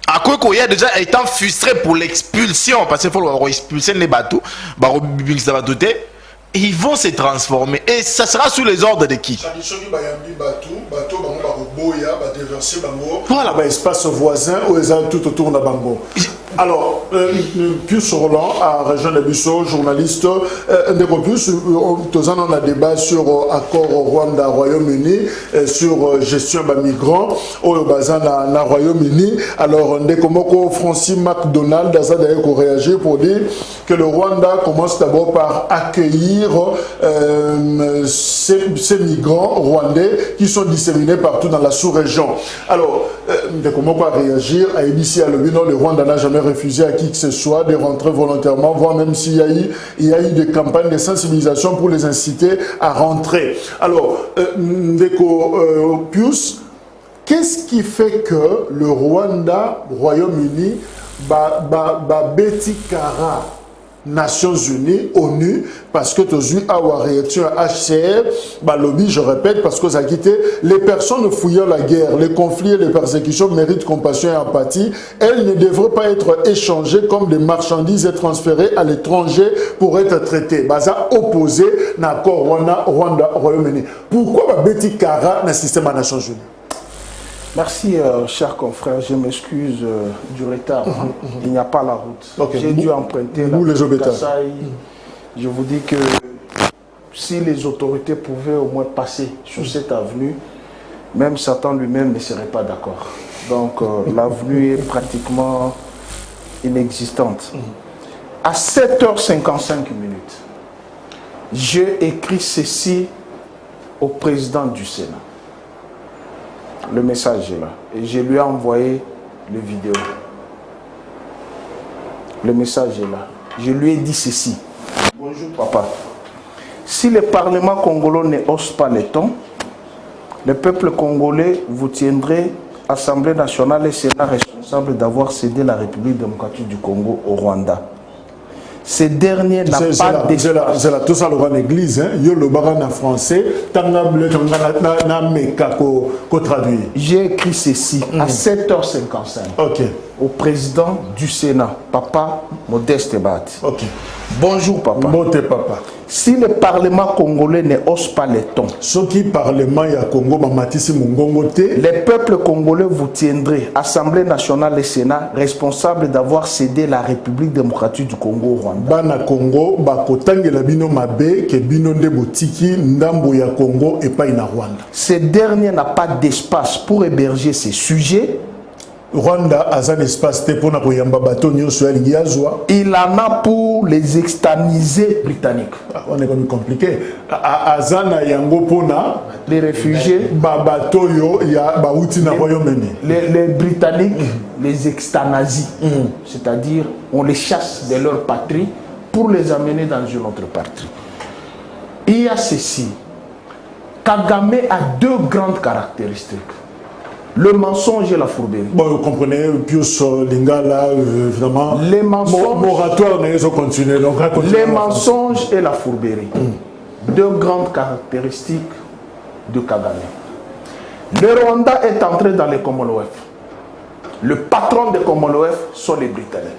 À quoi qu'il y a déjà étant frustré pour l'expulsion, parce qu'il faut expulser les bateaux, ils vont se transformer. Et ça sera sous les ordres de qui? Voilà. Espace voisin ou tout autour de Bango. Alors, Pius Roland, à Région de Bissau, journaliste, Pius, on a débat sur accord au Rwanda, Royaume-Uni, sur gestion des migrants au bazar dans le Royaume-Uni. Alors, Francis McDonald a d'ailleurs réagi pour dire que le Rwanda commence d'abord par accueillir ces migrants rwandais qui sont disséminés partout dans la sous-région. Alors, comment pas réagir à ici à le Rwanda n'a jamais refusé à qui que ce soit de rentrer volontairement, voire même s'il y a eu des campagnes de sensibilisation pour les inciter à rentrer. Alors, Pius, qu'est-ce qui fait que le Rwanda, Royaume-Uni, Betty Kara, Nations Unies, ONU, parce que tu as eu à réaction à HCR, lobby, je répète, parce que ça a quitté, les personnes fouillant la guerre, les conflits et les persécutions méritent compassion et empathie. Elles ne devraient pas être échangées comme des marchandises et transférées à l'étranger pour être traitées. Ça opposé à l'accord Rwanda, Royaume-Uni. Pourquoi Betty Kara dans le système des Nations Unies? Merci, cher confrère. Je m'excuse du retard. Il n'y a pas la route. Okay. J'ai dû emprunter la route Kassai. Je vous dis que si les autorités pouvaient au moins passer sur cette avenue, même Satan lui-même ne serait pas d'accord. Donc, l'avenue est pratiquement inexistante. À 7h55, j'ai écrit ceci au président du Sénat. Le message est là. Et je lui ai envoyé le vidéo. Le message est là. Je lui ai dit ceci. Bonjour papa. Si le Parlement congolais ne hausse pas les tons, le peuple congolais vous tiendrait Assemblée nationale et Sénat responsable d'avoir cédé la République démocratique du Congo au Rwanda. Ces derniers n'ont pas d'espace. C'est là, tout ça, le l'église, hein. Yo le baran en français, traduit. J'ai écrit ceci à 7h55 au président du Sénat, Papa Modeste Bat. Bonjour papa. Bonjour papa. Si le Parlement congolais ne hausse pas les tons, les peuples congolais vous tiendraient, Assemblée nationale et Sénat, responsables d'avoir cédé la République démocratique du Congo au Rwanda. Bana Congo, bakotangela bino mabe ke bino nde botiki ndambo ya Congo et pas na Rwanda. Ces derniers n'ont pas d'espace pour héberger ces sujets. Rwanda a un espace pour il en a pour les externalisés britanniques. On est comme compliqué. Azana yango pona les réfugiés les Britanniques les externalisent, c'est-à-dire on les chasse de leur patrie pour les amener dans une autre patrie. Il y a ceci. Kagame a deux grandes caractéristiques. Le mensonge et la fourberie. Bon, vous comprenez, Pius Lingala, évidemment. Les mensonges. Moratoire, ils continué. Les mensonges et la fourberie. Deux grandes caractéristiques de Kagame. Le Rwanda est entré dans les Commonwealth. Le patron des Commonwealth sont les Britanniques.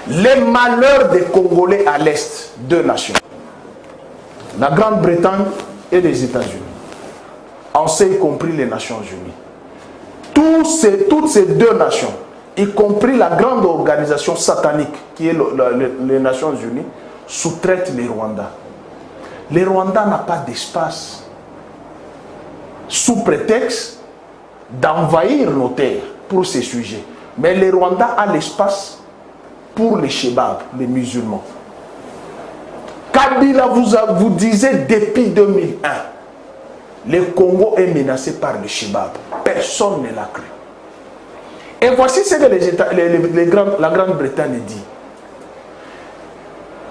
Les malheurs des Congolais à l'Est, deux nations. La Grande-Bretagne et les États-Unis. On sait y compris les Nations Unies. Toutes ces deux nations, y compris la grande organisation satanique qui est les Nations Unies, sous-traitent les Rwandais. Les Rwandais n'ont pas d'espace sous prétexte d'envahir nos terres pour ces sujets. Mais les Rwandais ont l'espace pour les Chebabs, les musulmans. Kabila vous disait depuis 2001, le Congo est menacé par le Chebab. Personne ne l'a cru. Et voici ce que la Grande-Bretagne dit.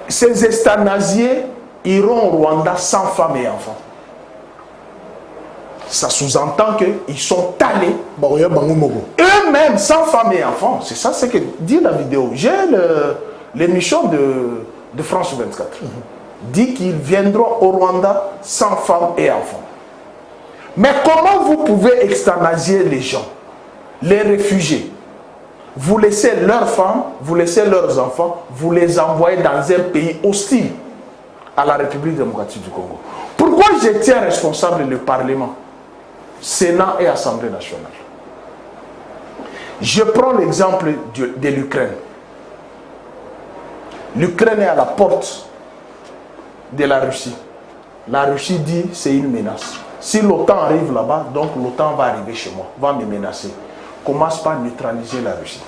Ces euthanasiés iront au Rwanda sans femmes et enfants. Ça sous-entend qu'ils sont allés eux-mêmes sans femmes et enfants. C'est ça ce que dit la vidéo. J'ai l'émission de France 24. Dit qu'ils viendront au Rwanda sans femmes et enfants. Mais comment vous pouvez externaliser les gens, les réfugiés? Vous laissez leurs femmes, vous laissez leurs enfants, vous les envoyez dans un pays hostile à la République démocratique du Congo. Pourquoi je tiens responsable le Parlement, Sénat et Assemblée nationale? Je prends l'exemple de l'Ukraine. L'Ukraine est à la porte de la Russie. La Russie dit c'est une menace. Si l'OTAN arrive là-bas, donc l'OTAN va arriver chez moi, va me menacer. Commence par neutraliser la Russie.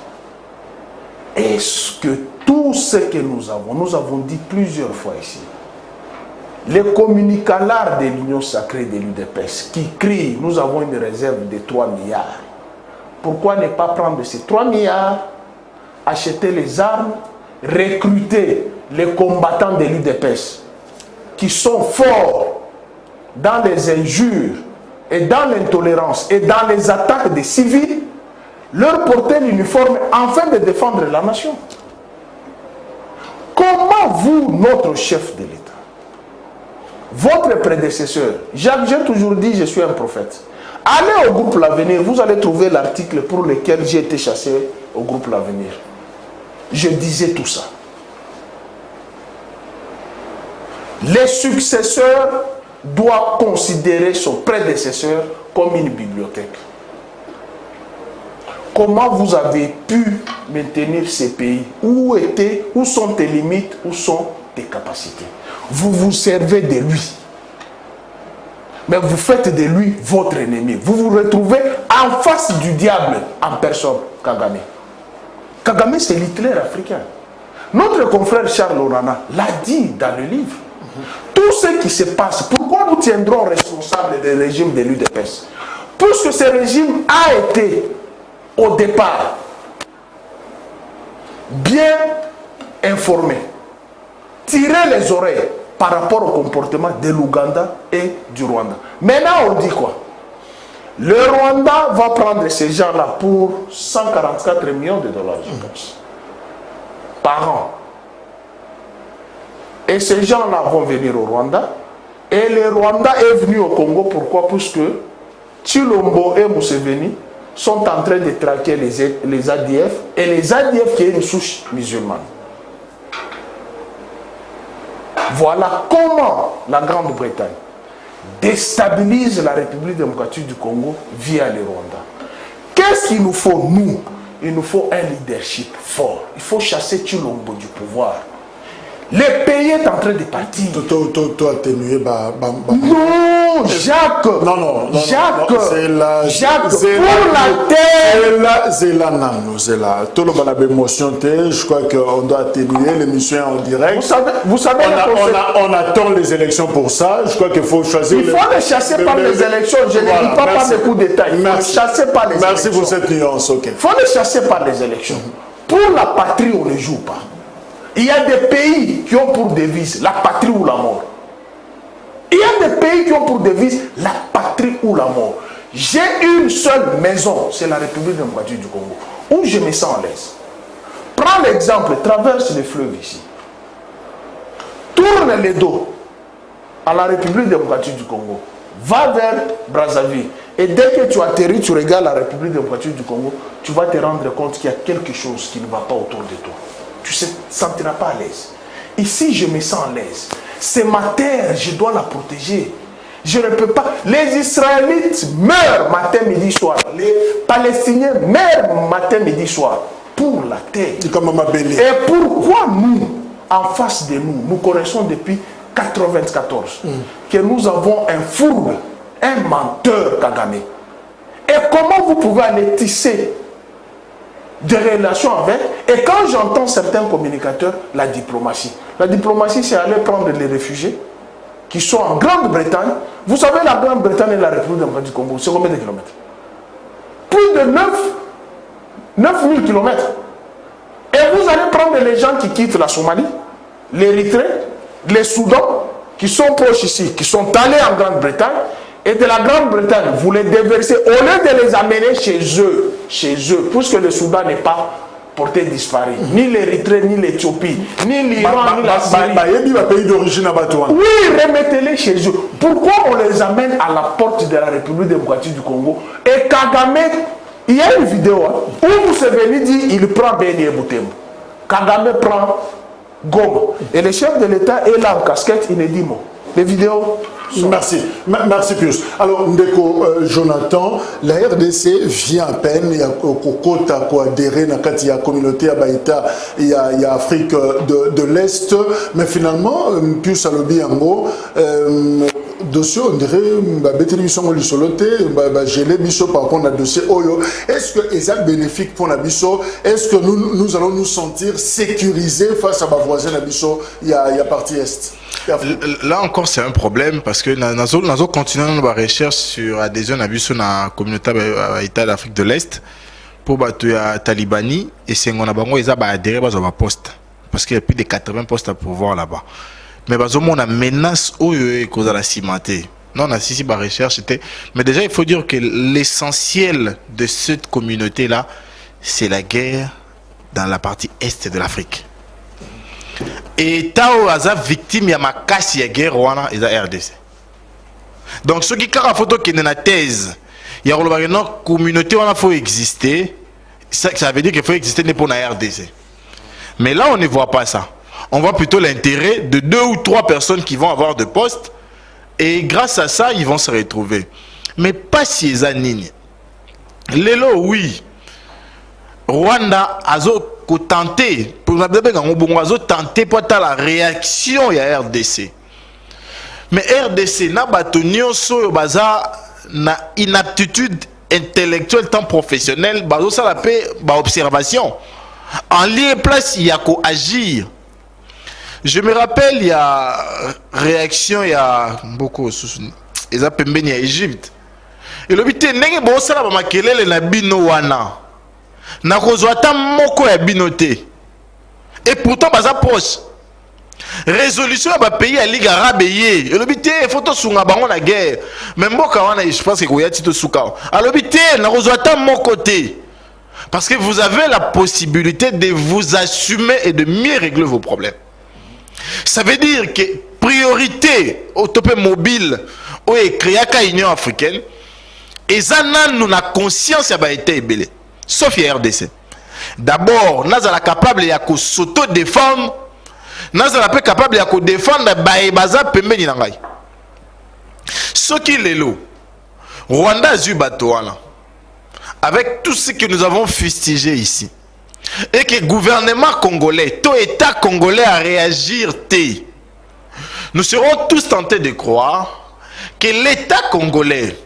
Est-ce que tout ce que nous avons dit plusieurs fois ici, les communicants de l'Union sacrée de l'UDPS qui crient nous avons une réserve de 3 milliards. Pourquoi ne pas prendre ces 3 milliards, acheter les armes, recruter les combattants de l'UDPS qui sont forts dans les injures et dans l'intolérance et dans les attaques des civils, leur porter l'uniforme afin de défendre la nation. Comment vous, notre chef de l'État, votre prédécesseur, Jacques, j'ai toujours dit je suis un prophète. Allez au groupe L'Avenir, vous allez trouver l'article pour lequel j'ai été chassé au groupe L'Avenir. Je disais tout ça. Les successeurs doivent considérer son prédécesseur comme une bibliothèque. Comment vous avez pu maintenir ces pays? Où sont tes limites? Où sont tes capacités? Vous vous servez de lui. Mais vous faites de lui votre ennemi. Vous vous retrouvez en face du diable en personne, Kagame. Kagame, c'est l'Hitler africain. Notre confrère Charles Orana l'a dit dans le livre. Tout ce qui se passe, pourquoi nous tiendrons responsables des régimes de l'UDPS? Puisque ce régime a été, au départ, bien informé, tirer les oreilles par rapport au comportement de l'Ouganda et du Rwanda. Maintenant, on dit quoi? Le Rwanda va prendre ces gens-là pour 144 millions de dollars, je pense, par an. Et ces gens-là vont venir au Rwanda. Et le Rwanda est venu au Congo. Pourquoi? Puisque Chilombo et Museveni sont en train de traquer les ADF. Et les ADF qui est une souche musulmane. Voilà comment la Grande-Bretagne déstabilise la République démocratique du Congo via le Rwanda. Qu'est-ce qu'il nous faut, nous? Il nous faut un leadership fort. Il faut chasser Chilombo du pouvoir. Le pays est en train de partir. Toi, atténué, non, Jacques. Non, Jacques. Jacques, pour la terre. C'est là. Tout le monde a émotion. Je crois qu'on doit atténuer l'émission en direct. Vous savez on attend les élections pour ça. Je crois qu'il faut choisir. Il faut les chasser par les élections. Je ne dis pas par des coups d'État. Il faut les chasser par les élections. Merci pour cette nuance. Ok. Il faut les chasser par les élections. Pour la patrie, on ne joue pas. Il y a des pays qui ont pour devise la patrie ou la mort. Il y a des pays qui ont pour devise la patrie ou la mort. J'ai une seule maison, c'est la République démocratique du Congo, où je me sens à l'aise. Prends l'exemple, traverse le fleuve ici. Tourne le dos à la République démocratique du Congo. Va vers Brazzaville. Et dès que tu atterris, tu regardes la République démocratique du Congo, tu vas te rendre compte qu'il y a quelque chose qui ne va pas autour de toi. Tu ne te sentiras pas à l'aise. Ici, je me sens à l'aise. C'est ma terre, je dois la protéger. Je ne peux pas. Les Israélites meurent matin, midi, soir. Les Palestiniens meurent matin, midi, soir. Pour la terre. Et pourquoi nous, en face de nous, nous connaissons depuis 1994 que nous avons un fourbe, un menteur Kagame. Et comment vous pouvez aller tisser des relations avec? Et quand j'entends certains communicateurs, la diplomatie. La diplomatie, c'est aller prendre les réfugiés qui sont en Grande-Bretagne. Vous savez, la Grande-Bretagne et la République démocratique du Congo, c'est combien de kilomètres? Plus de 9000 kilomètres. Et vous allez prendre les gens qui quittent la Somalie, l'Érythrée, les Soudans, qui sont proches ici, qui sont allés en Grande-Bretagne, et de la Grande-Bretagne, vous les déversez, au lieu de les amener chez eux, puisque le Soudan n'est pas porté disparu, ni l'Érythrée, ni l'Éthiopie, ni l'Iran, ni la Syrie. Oui, remettez-les chez eux. Pourquoi on les amène à la porte de la République démocratique du Congo? Et Kagame, il y a une vidéo où Museveni dit il prend Beni et Butembo. Kagame prend Goma. Et le chef de l'État est là en casquette, il est dit mot. Les vidéos Merci Pius. Alors, Ndeko Jonathan, la RDC vient à peine, il y a Kokota pour adhérer à la communauté à Baïta, il y a Afrique de l'Est, mais finalement, Pius Alobi Ango, dossier, on dirait, gelé biso par rapport à dossier Oyo. Est-ce que c'est bénéfique pour la biso? Est-ce que nous allons nous sentir sécurisés face à ma voisine à biso? Il y a partie Est. Là encore, c'est un problème parce que nous allons continuer nos recherches sur l'adhésion à la communauté d'Afrique de l'Est pour battre les Talibani et c'est qu'on a adhéré à un poste parce qu'il y a plus de 80 postes à pouvoir là-bas. Mais on a menace cause de la cimenté. Non, on a ici ma recherche. Mais déjà, il faut dire que l'essentiel de cette communauté-là, c'est la guerre dans la partie est de l'Afrique. Et Tao a victime de ma casse de guerre et de la RDC. Donc, ce qui est la photo qui est dans la thèse, il y a une communauté où il faut exister. Ça veut dire qu'il faut exister pour la RDC. Mais là, on ne voit pas ça. On voit plutôt l'intérêt de 2 ou 3 personnes qui vont avoir de postes. Et grâce à ça, ils vont se retrouver. Mais pas si ils ont Lelo, oui. Rwanda a tenté pour tenter pour la réaction à la RDC. Mais RDC n'a pas na inaptitude intellectuelle tant professionnelle, ça la paix, observation. En lieu place, il y a qu'à agir. Je me rappelle, il y a réaction, il y a beaucoup, ils appellent en Égypte. Et le but est que ça la makelele na bino wana. Na kozwata moko ya binoté. Et pourtant baza proche. Résolution ya ba pays ya Ligue arabe yé. Et le but est photo sunga bango na guerre. Même mboka wana je pense que koya tito suka. A le but est na kozwata moko côté. Parce que vous avez la possibilité de vous assumer et de mieux régler vos problèmes. Ça veut dire que priorité au topé mobile au créaka Union africaine et ça nous na conscience ya ba été belé sauf la RDC. D'abord, nous sommes capables de s'auto-défendre, nous sommes capables de défendre baza pembeni na ngai. Ce qui est là, Rwanda a eu Batouana avec tout ce que nous avons fustigé ici. Et que le gouvernement congolais, tout État congolais à réagir, nous serons tous tentés de croire que l'État congolais,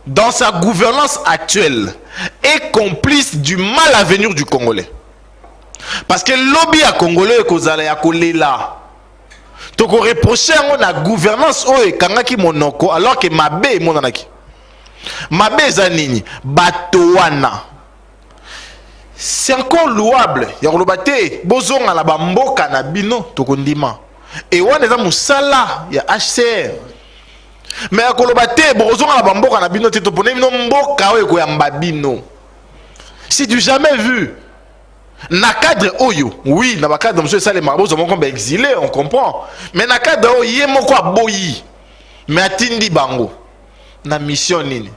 dans sa gouvernance actuelle, est complice du mal à venir du Congolais. Parce que le lobby à Congolais est là. Tu peux reprocher à la gouvernance monoko alors que Mabe est monanaki. Mabe zanini Batouana. C'est encore louable. Yakolobate bozong à la bamboka na bino tokondima. Et on est musala ya HCR. Mais yakolobate bozong à la bamboka na bino te topone bino mboka oyo koyamba bino. C'est du jamais vu. Na cadre oyo, oui, na cadre monsieur Salé Marbozo mon comme exilé, on comprend. Mais na cadre oyo yemoko aboyi. Mais atindi bango. Na mission nini.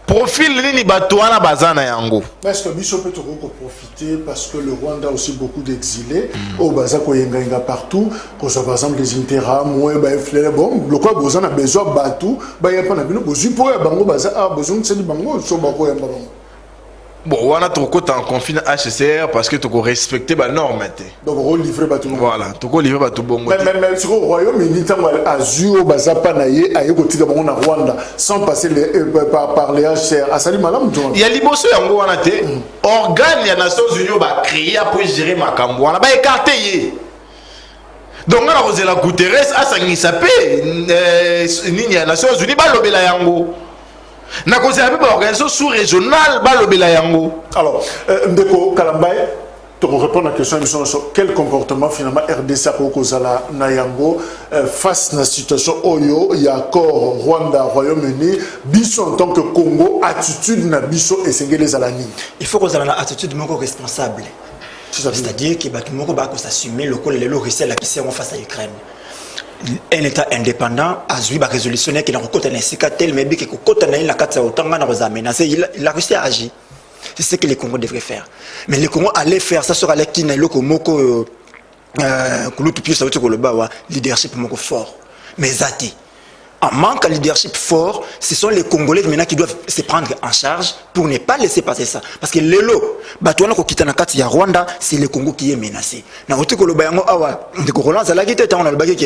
Profil nini Batouana bazana yango. Est-ce que Bisso peut profiter parce que le Rwanda a aussi beaucoup d'exilés au Bazako Yenga partout, que ce par exemple les Interam, ouais, bah, bon, le quoi, vous en avez besoin de Batou, bah, il n'y a pas de besoin, vous pouvez bango, bah, besoin de ce bango, sur Bako Yamba. Bon, on a trop en confinement HCR parce que tu as respecté la norme. Donc, on livre tout le monde. Voilà, tu as livré tout le monde. Mais sur le Royaume-Uni, Azur, Bazapanaye, Ayokotika, on a Rwanda, sans passer par les HCR. Asali Malam, il y a l'Ibosso Yango, on a été. Organe, il y a Nations Unies, on va créer pour gérer ma cambo. On va écarter. Donc, on a osé la Guterres, à Sangisapé, il y a Nations Unies, on va l'obéir à Yango. Na cause avec l'organisation sous-régionale balobela yango. Alors, Ndeko Kalambay, pour répondre à la question, quel comportement finalement RDC a kozala na yango face à la situation Oyo, il y a accord Rwanda, Royaume-Uni, biso en tant que Congo, attitude na biso et les alani. Il faut qu'on ait une attitude responsable. C'est-à-dire que nous devons s'assumer le rôle de l'Orissé qui sert face à l'Ukraine. Un État indépendant a joué la résolution qui a rencontré un cicatel, mais qui a la carte la Russie a agi. C'est ce que les Congos devraient faire. Mais les Congos allaient faire, ça sera les qui n'a le moko leadership moko fort. Mais zati. En manque de leadership fort, ce sont les Congolais maintenant qui doivent se prendre en charge pour ne pas laisser passer ça. Parce que lelo, Batouana Kokitana Kati ya Rwanda, c'est le Congo qui est menacé. Na otiko lo bayango awa, ndeko Roland Zalaki tete on a le bagé que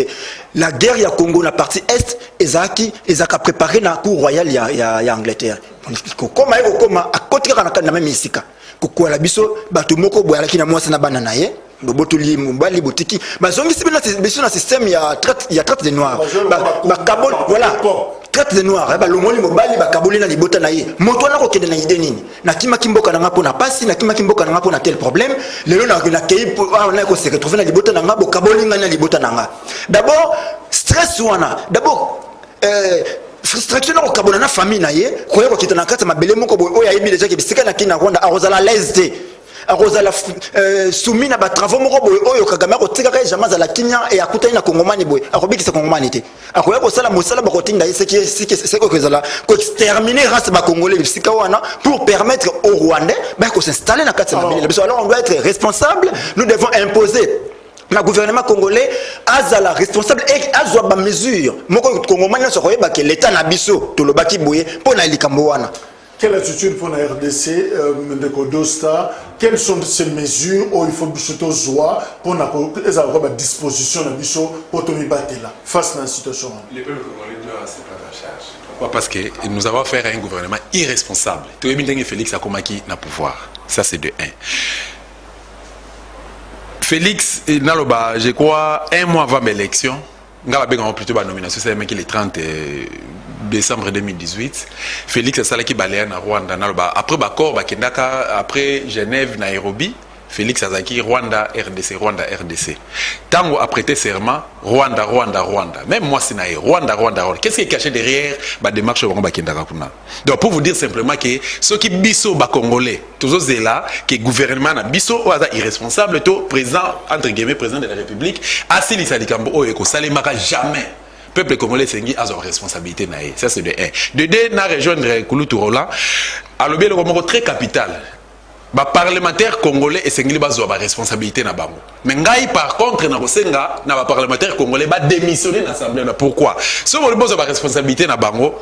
la guerre ya Congo la partie est ezaka préparé na cour royale ya Angleterre. Koma eko koma akotika kana na même isika. Kokwa la biso batu moko boyala kina mwasa na bana na ye. Botuli Mumbali Botiki bazongi sibina na système ya traite des noirs ba kabol voilà traite des noirs ba lomoli mobali ba kaboli na libota na ye moto na ko kende na idée nini na kima kimboka na ngapo na pasi na kima kimboka na ngapo na tel problème lelo na kei na ko se retrouver na libota na ngabo kaboli na libota na nga d'abord stress wana d'abord frustration na ko kabona na famille na ye ko yako kitana kata mabele moko boy oya yebi déjà ke bisika na kina Rwanda arozala l'aise arozala soumis na ba travaux moko boy oyo kagame ko tika ka jamais la kinya et akutani na kongomani boy akobiki sa kongomani te akoya ko sala mosala ba kotinda c'est ko kezala ko exterminer race ba congolais bisika wana pour permettre aux Rwandais ba ko s'installer na kati na bile alors on doit être responsable, nous devons imposer le gouvernement congolais azala responsable et azwa ba mesure moko kongomani so koyeba que l'état na biso to lobaki boye pona likambo wana. Quelle attitude pour la RDC de Kodosta? Quelles sont ces mesures où il faut que soit pour avoir une disposition pour te battre là face à la situation? Les peuples congolais doivent se prendre en charge. Pourquoi? Parce que nous avons affaire à un gouvernement irresponsable. Tout le monde Félix Akomaki n'a pouvoir. Ça c'est de 1. Félix Naloba, je crois, un mois avant l'élection, nous avons plutôt la nomination, c'est le 30 décembre 2018. Félix Asalaki Baléa na Rwanda. Après Bakor, après Genève, Nairobi, Félix Azaki, Rwanda, RDC, Rwanda, RDC. Tango a prêté serment, Rwanda, Rwanda, Rwanda. Même moi, c'est Rwanda, Rwanda, Rwanda. Qu'est-ce qui est caché derrière la démarche de Bakindaka? Donc, pour vous dire simplement que ceux qui biso Congolais, tous ceux là, que le gouvernement a biso, irresponsable, tout président, entre guillemets, président de la République, Assili Salikambo, Oeko, ça ne marquera jamais. Le peuple congolais a une responsabilité. Ça, c'est de 1. De 2, na rejoindre Kouloutou Roland, à l'objet de très capital. Les parlementaires congolais ont une responsabilité. Mais par contre, les parlementaires congolais ont démissionné de l'Assemblée. Pourquoi? Si nous avons une responsabilité,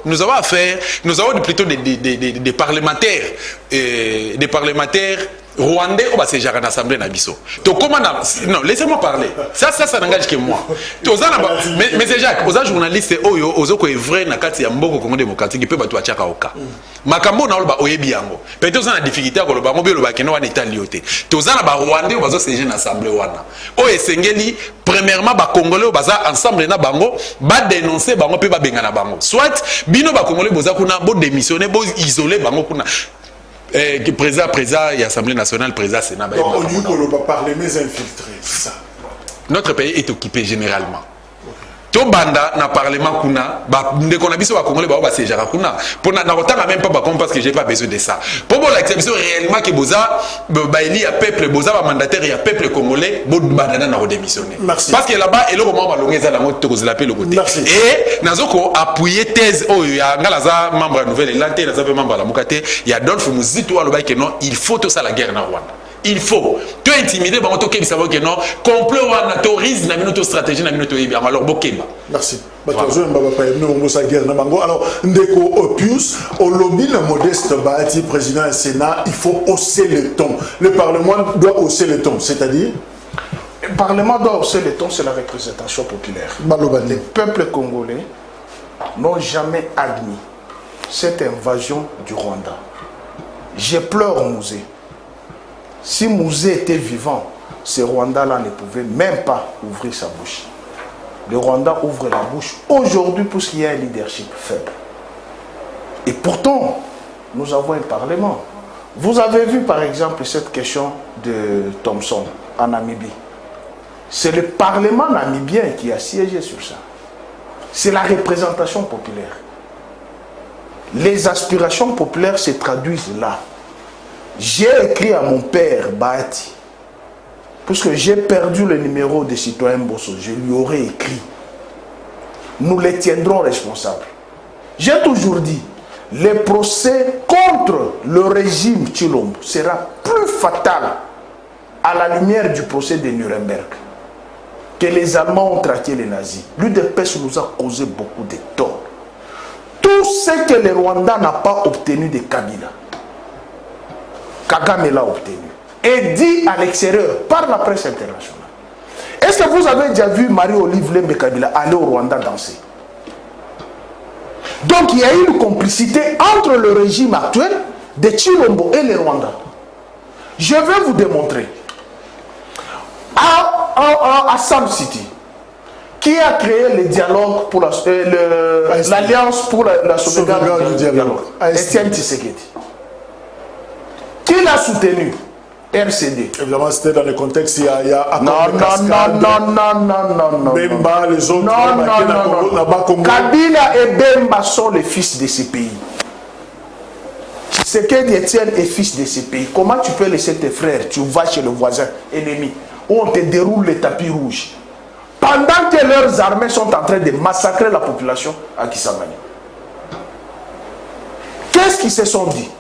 nous avons affaire, nous avons plutôt des parlementaires. Des parlementaires rwandais ou c'est genre l'Assemblée Nabiso. Donc comment non, laissez-moi parler. Ça n'engage que moi. Mais c'est Jacques, aux journalistes aux autres vrai na kati ya mboko Congo démocratique peut battre chaka oka. Makambo na loba oyebi yango. Peut-être na difficulté ko loba mobile loba keno wana état lioté. Tozana ba rwandais ou bazo siéger na assemblée wana. O esengeli premièrement ba congolais baza ensemble na bango ba dénoncer bango pe ba benga na bango. Soit bino ba congolais boza kuna bo démissionner bo isoler bango kuna. Président de l'Assemblée nationale, président Sénat. Donc, au lieu de ne pas parler, mais infiltrés, c'est ça. Notre pays est occupé généralement. Tout banda na parlement kuna ba ndeko na biso ba congolais ba se jara kuna pour na rotanga même pas parce que j'ai pas besoin de ça pour l'exception réellement que boza ba eli ya peuple boza ba mandataire ya peuple congolais bo bandana na redémissionner parce que là-bas et le moment ba longeza la moto ko zela pe le côté et nazoko appuyer thèse oh ya ngalaza membre nouvelle lanté na za membre la mukate ya Adolphe Muzitu aloba que non il faut tout ça la guerre na Rwanda. Il faut. Tu es intimidé, bah on t'occupe savoir que non. Complot ou autorise la minute stratégie la minute yébi. Alors bokeba. Merci. Alors ndeko Opius, au lobby le modeste Bahati président du Sénat, il faut hausser le ton. Le Parlement doit hausser le ton, c'est-à-dire le Parlement doit hausser le ton, c'est la représentation populaire. Les peuples congolais n'ont jamais admis cette invasion du Rwanda. Je pleure Mouzé. Si Mouzé était vivant, ce Rwanda-là ne pouvait même pas ouvrir sa bouche. Le Rwanda ouvre la bouche aujourd'hui parce qu'il y a un leadership faible. Et pourtant, nous avons un parlement. Vous avez vu par exemple cette question de Thompson en Namibie. C'est le parlement namibien qui a siégé sur ça. C'est la représentation populaire. Les aspirations populaires se traduisent là. J'ai écrit à mon père Bahati, puisque j'ai perdu le numéro de citoyen Bosso, je lui aurais écrit. Nous les tiendrons responsables. J'ai toujours dit, le procès contre le régime Tshilombo sera plus fatal à la lumière du procès de Nuremberg que les Allemands ont traqué les nazis. L'UDPS nous a causé beaucoup de tort. ce que le Rwanda n'a pas obtenu de Kabila, Kagame l'a obtenu. Et dit à l'extérieur, par la presse internationale. Est-ce que vous avez déjà vu Marie-Olive Lembe Kabila aller au Rwanda danser? Donc il y a une complicité entre le régime actuel de Chilombo et le Rwanda. Je vais vous démontrer. À Sam City, qui a créé le dialogue pour l'Alliance pour la sauvegarde du dialogue? Etienne Tshisekedi. Qui l'a soutenu? RCD. Évidemment, c'était dans le contexte, il y a non, Bemba, les autres, non. Kabila et Bemba sont les fils de ces pays. Tshisekedi Etienne est fils de ces pays. Comment tu peux laisser tes frères, tu vas chez le voisin ennemi, où on te déroule les tapis rouges, pendant que leurs armées sont en train de massacrer la population à Kisangani? Qu'est-ce qu'ils se sont dit?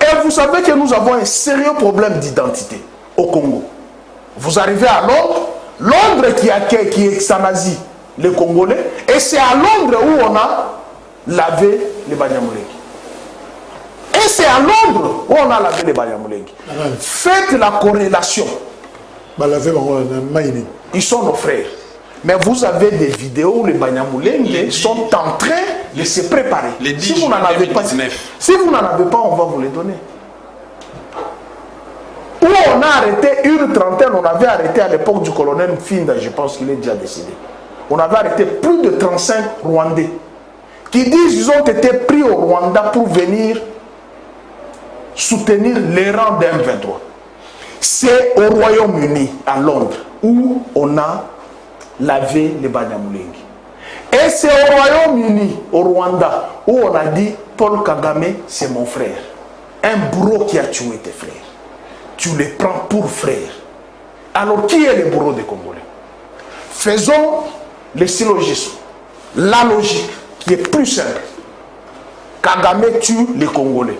Et vous savez que nous avons un sérieux problème d'identité au Congo. Vous arrivez à Londres, Londres qui accueille, qui extanasie les Congolais, et c'est à Londres où on a lavé les Banyamulenge. Et c'est à Londres où on a lavé les Banyamulenge. Faites la corrélation. Ils sont nos frères. Mais vous avez des vidéos où les Banyamulenge sont en train de se préparer. Si vous n'en avez pas, on va vous les donner. Où on a arrêté une trentaine, on avait arrêté à l'époque du colonel Finda, je pense qu'il est déjà décédé. On avait arrêté plus de 35 Rwandais qui disent qu'ils ont été pris au Rwanda pour venir soutenir les rangs d'M23. C'est au Royaume-Uni, à Londres, où on a lavé les Banyamulenge. Et c'est au Royaume-Uni, au Rwanda, où on a dit Paul Kagame, c'est mon frère. Un bourreau qui a tué tes frères. Tu les prends pour frères. Alors qui est le bourreau des Congolais? Faisons le syllogisme, la logique qui est plus simple. Kagame tue les Congolais.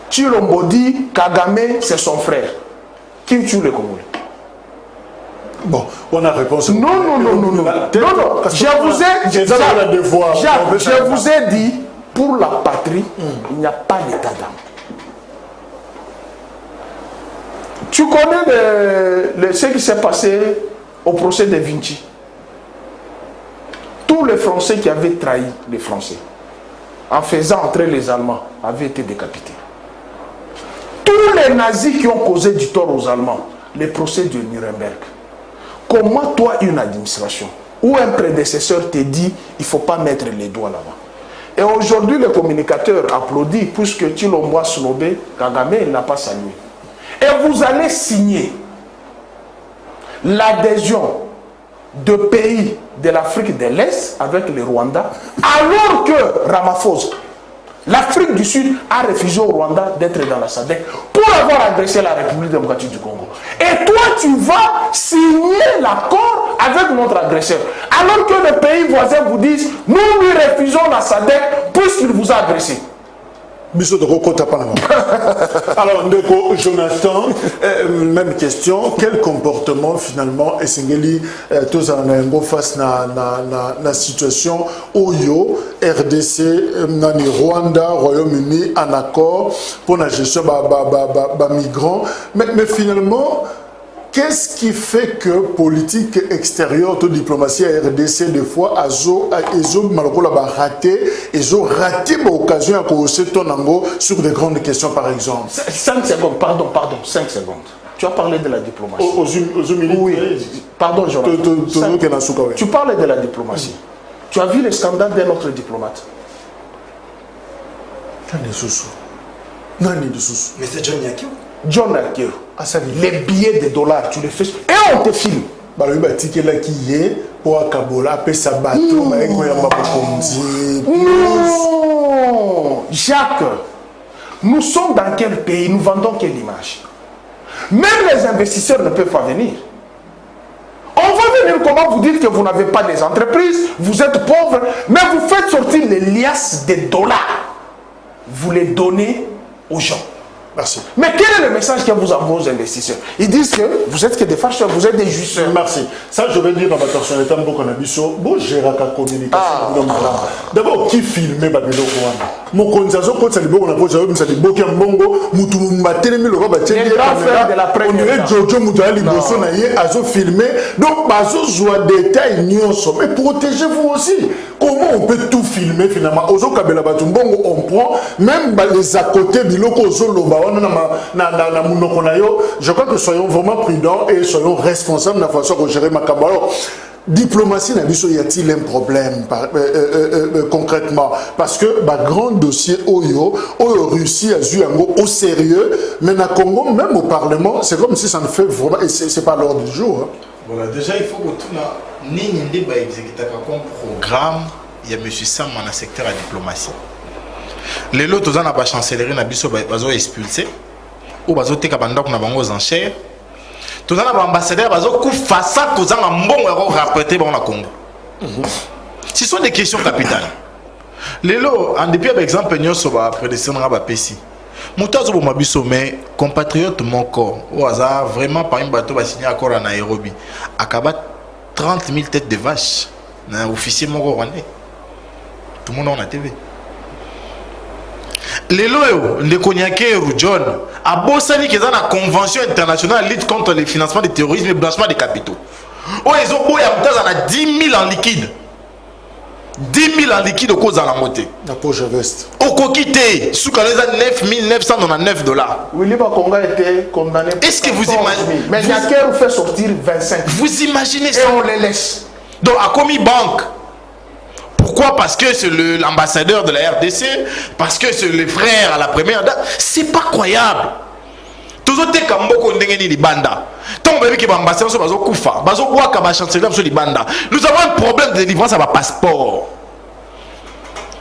Chilombo dit Kagame c'est son frère. Qui tue les Congolais? Bon, on a réponse. Non. Je vous ai dit, pour la patrie, il n'y a pas d'état d'âme. Tu connais ce qui s'est passé au procès de Vinci. Tous les Français qui avaient trahi les Français, en faisant entrer les Allemands, avaient été décapités. Tous les nazis qui ont causé du tort aux Allemands, les procès de Nuremberg. Comment toi, une administration ou un prédécesseur te dit il ne faut pas mettre les doigts là-bas? Et aujourd'hui, le communicateur applaudit puisque Chilombo Snobé, Kagame n'a pas salué. Et vous allez signer l'adhésion de pays de l'Afrique de l'Est avec le Rwanda, alors que Ramaphosa, l'Afrique du Sud, a refusé au Rwanda d'être dans la SADC pour avoir agressé la République démocratique du Congo. Et toi, tu vas signer l'accord avec notre agresseur. Alors que les pays voisins vous disent, nous lui refusons la SADC puisqu'il vous a agressé. Alors, Ndeko, Jonathan, même question. Quel comportement finalement Essengeli tous en face na situation Oyo, RDC, Nani Rwanda, Royaume-Uni en accord pour la gestion migrants. Mais finalement, qu'est-ce qui fait que politique extérieure, toute diplomatie à RDC, des fois, ils ont raté l'occasion à causer ton ango sur des grandes questions, par exemple? 5 secondes, pardon, 5 secondes. Tu as parlé de la diplomatie. Oui, pardon, Jonathan. Tu parlais de la diplomatie. Tu as vu le scandale d'un autre diplomate? Mais c'est John Yakio. John Yakio. Les billets de dollars, tu les fais et on te filme. Non, Jacques, nous sommes dans quel pays? Nous vendons quelle image? Même les investisseurs ne peuvent pas venir. On va venir, comment vous dites que vous n'avez pas des entreprises, vous êtes pauvres, mais vous faites sortir les liasses de dollars. Vous les donnez aux gens. Merci. Mais quel est le message que vous envoie aux investisseurs? Ils disent que vous êtes que des fâcheurs, vous êtes des justeurs. Merci. Ça, je vais dire dans ma personnalité, bon, gérer la communication. D'abord, qui filmait Babylon? Mon konzazo quand ça dit bon, on a beau j'avais ça dit boki mbongo mutu mbatele mi le roba tchèque de la première. Jojo mutu ali bosso na ye azo filmer donc bazo joie détail nyonso mais protégez-vous aussi. Comment on peut tout filmer finalement? Ozo kabela batu mbongo on prend même les à côté biloko ozo loba na munoko na yo. Je crois que soyons vraiment prudents et soyons responsables de la façon de gérer ma cabalo. Diplomatie, y a-t-il un problème concrètement? Parce que grand dossier Oyo Russie a joué un mot au sérieux, mais na Congo, même au Parlement, c'est comme si ça ne fait vraiment, et c'est pas l'ordre du jour. Hein. Voilà, déjà il faut que tout le monde exécute comme programme. Il y a M. Sam dans le secteur de la diplomatie. Les lots, ils ont la chancellerie, ils ont expulsé, ou ils ont été aux enchères. Tous les ambassadeurs face à cause d'un bon héros rapporté dans le Congo. Ce sont des questions capitales. Les lots, en dépit par exemple, nous sommes prédestinés à Pessi. Moutazo Bomabiso, mais compatriote mon corps, au hasard, vraiment par un bateau va signer accord à Nairobi. Akaba 30 000 têtes de vaches. Un officier mon rwandais. Tout le monde en a TV. Les lots, les cognaqués John, à Bossani qui est dans la convention internationale lutte contre le financement du terrorisme et le blanchiment des capitaux. Oh, ils ont beau y avoir 10 000 en liquide. 10 000 en liquide au cause à la montée. La poche veste. Au coquité, sous quand les a 9 999 $. Willy Bakonga était condamné. Est-ce que vous imaginez? Mais Niaker fait sortir 25. Vous imaginez ça? Et on les laisse. Donc, à Komi Bank. Pourquoi? Parce que c'est l'ambassadeur de la RDC, parce que c'est le frère à la première date. C'est pas croyable. Toujours tes kamboko ndengeni li banda. Tant que les ambassadeurs sont bazo kufa, bazo bois kaba chancelier sur li banda. Nous avons un problème de délivrance à ma passeport.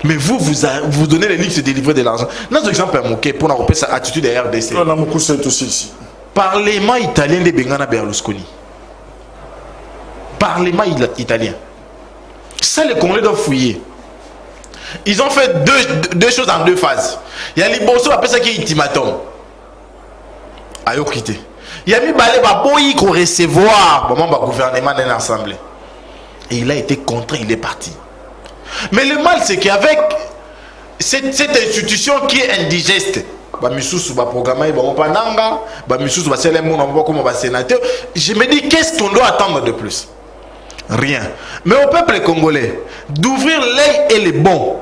Mais vous donnez les listes de délivrer de l'argent. Notre exemple est moqué pour nous sa attitude de la RDC. On a beaucoup c'est aussi ici. Parlement italien de Bengana Berlusconi. Parlement italien. Ça, les Congolais doivent fouiller. Ils ont fait deux choses en deux phases. Il y a les Bosso, après ça qui est ultimatum. Ayo quitté. Il y a mis Balé Baboyi qu'on recevoir le gouvernement d'une assemblée. Et il a été contraint, il est parti. Mais le mal, c'est qu'avec cette institution qui est indigeste, je me dis, qu'est-ce qu'on doit attendre de plus? Rien. Mais au peuple congolais, d'ouvrir l'œil et les bons.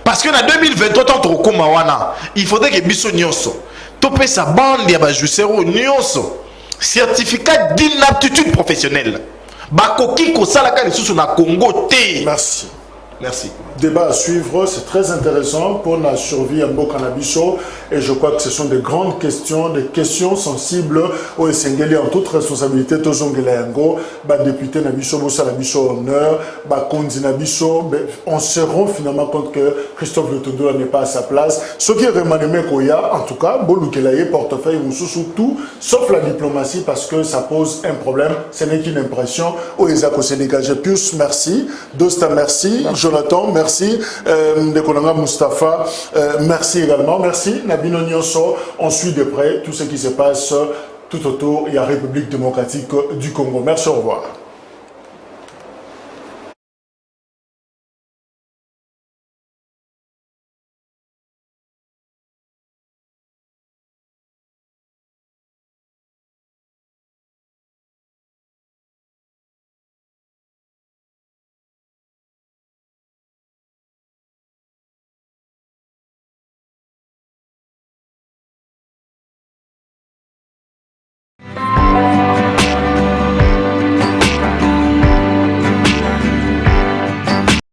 Parce que en 2023, il faudrait que Bisso Nyonso, topé sa bande, Yabajusero Nyonso, certificat d'inaptitude professionnelle. Bakoki Kosalaka les sous na Congo T. Merci. Merci. Débat à suivre, c'est très intéressant pour la survie à Mbokanabiso et je crois que ce sont des grandes questions, des questions sensibles au Essengeli en toute responsabilité. Tozongela Yango, député Nabiso, Bossa Nabiso honneur, Kondi Nabiso, on se rend finalement compte que Christophe Lutondo n'est pas à sa place. Ce qui est Remanemé Koya, en tout cas, Bolukelaye, portefeuille, Moussou, tout, sauf la diplomatie parce que ça pose un problème. Ce n'est qu'une impression. Oezako s'est dégagé. Pius, merci. Dosta, merci. Jonathan, merci. Ndekonanga Mustafa, merci également. Merci Nabino Nyonso. On suit de près tout ce qui se passe tout autour de la République démocratique du Congo. Merci, au revoir.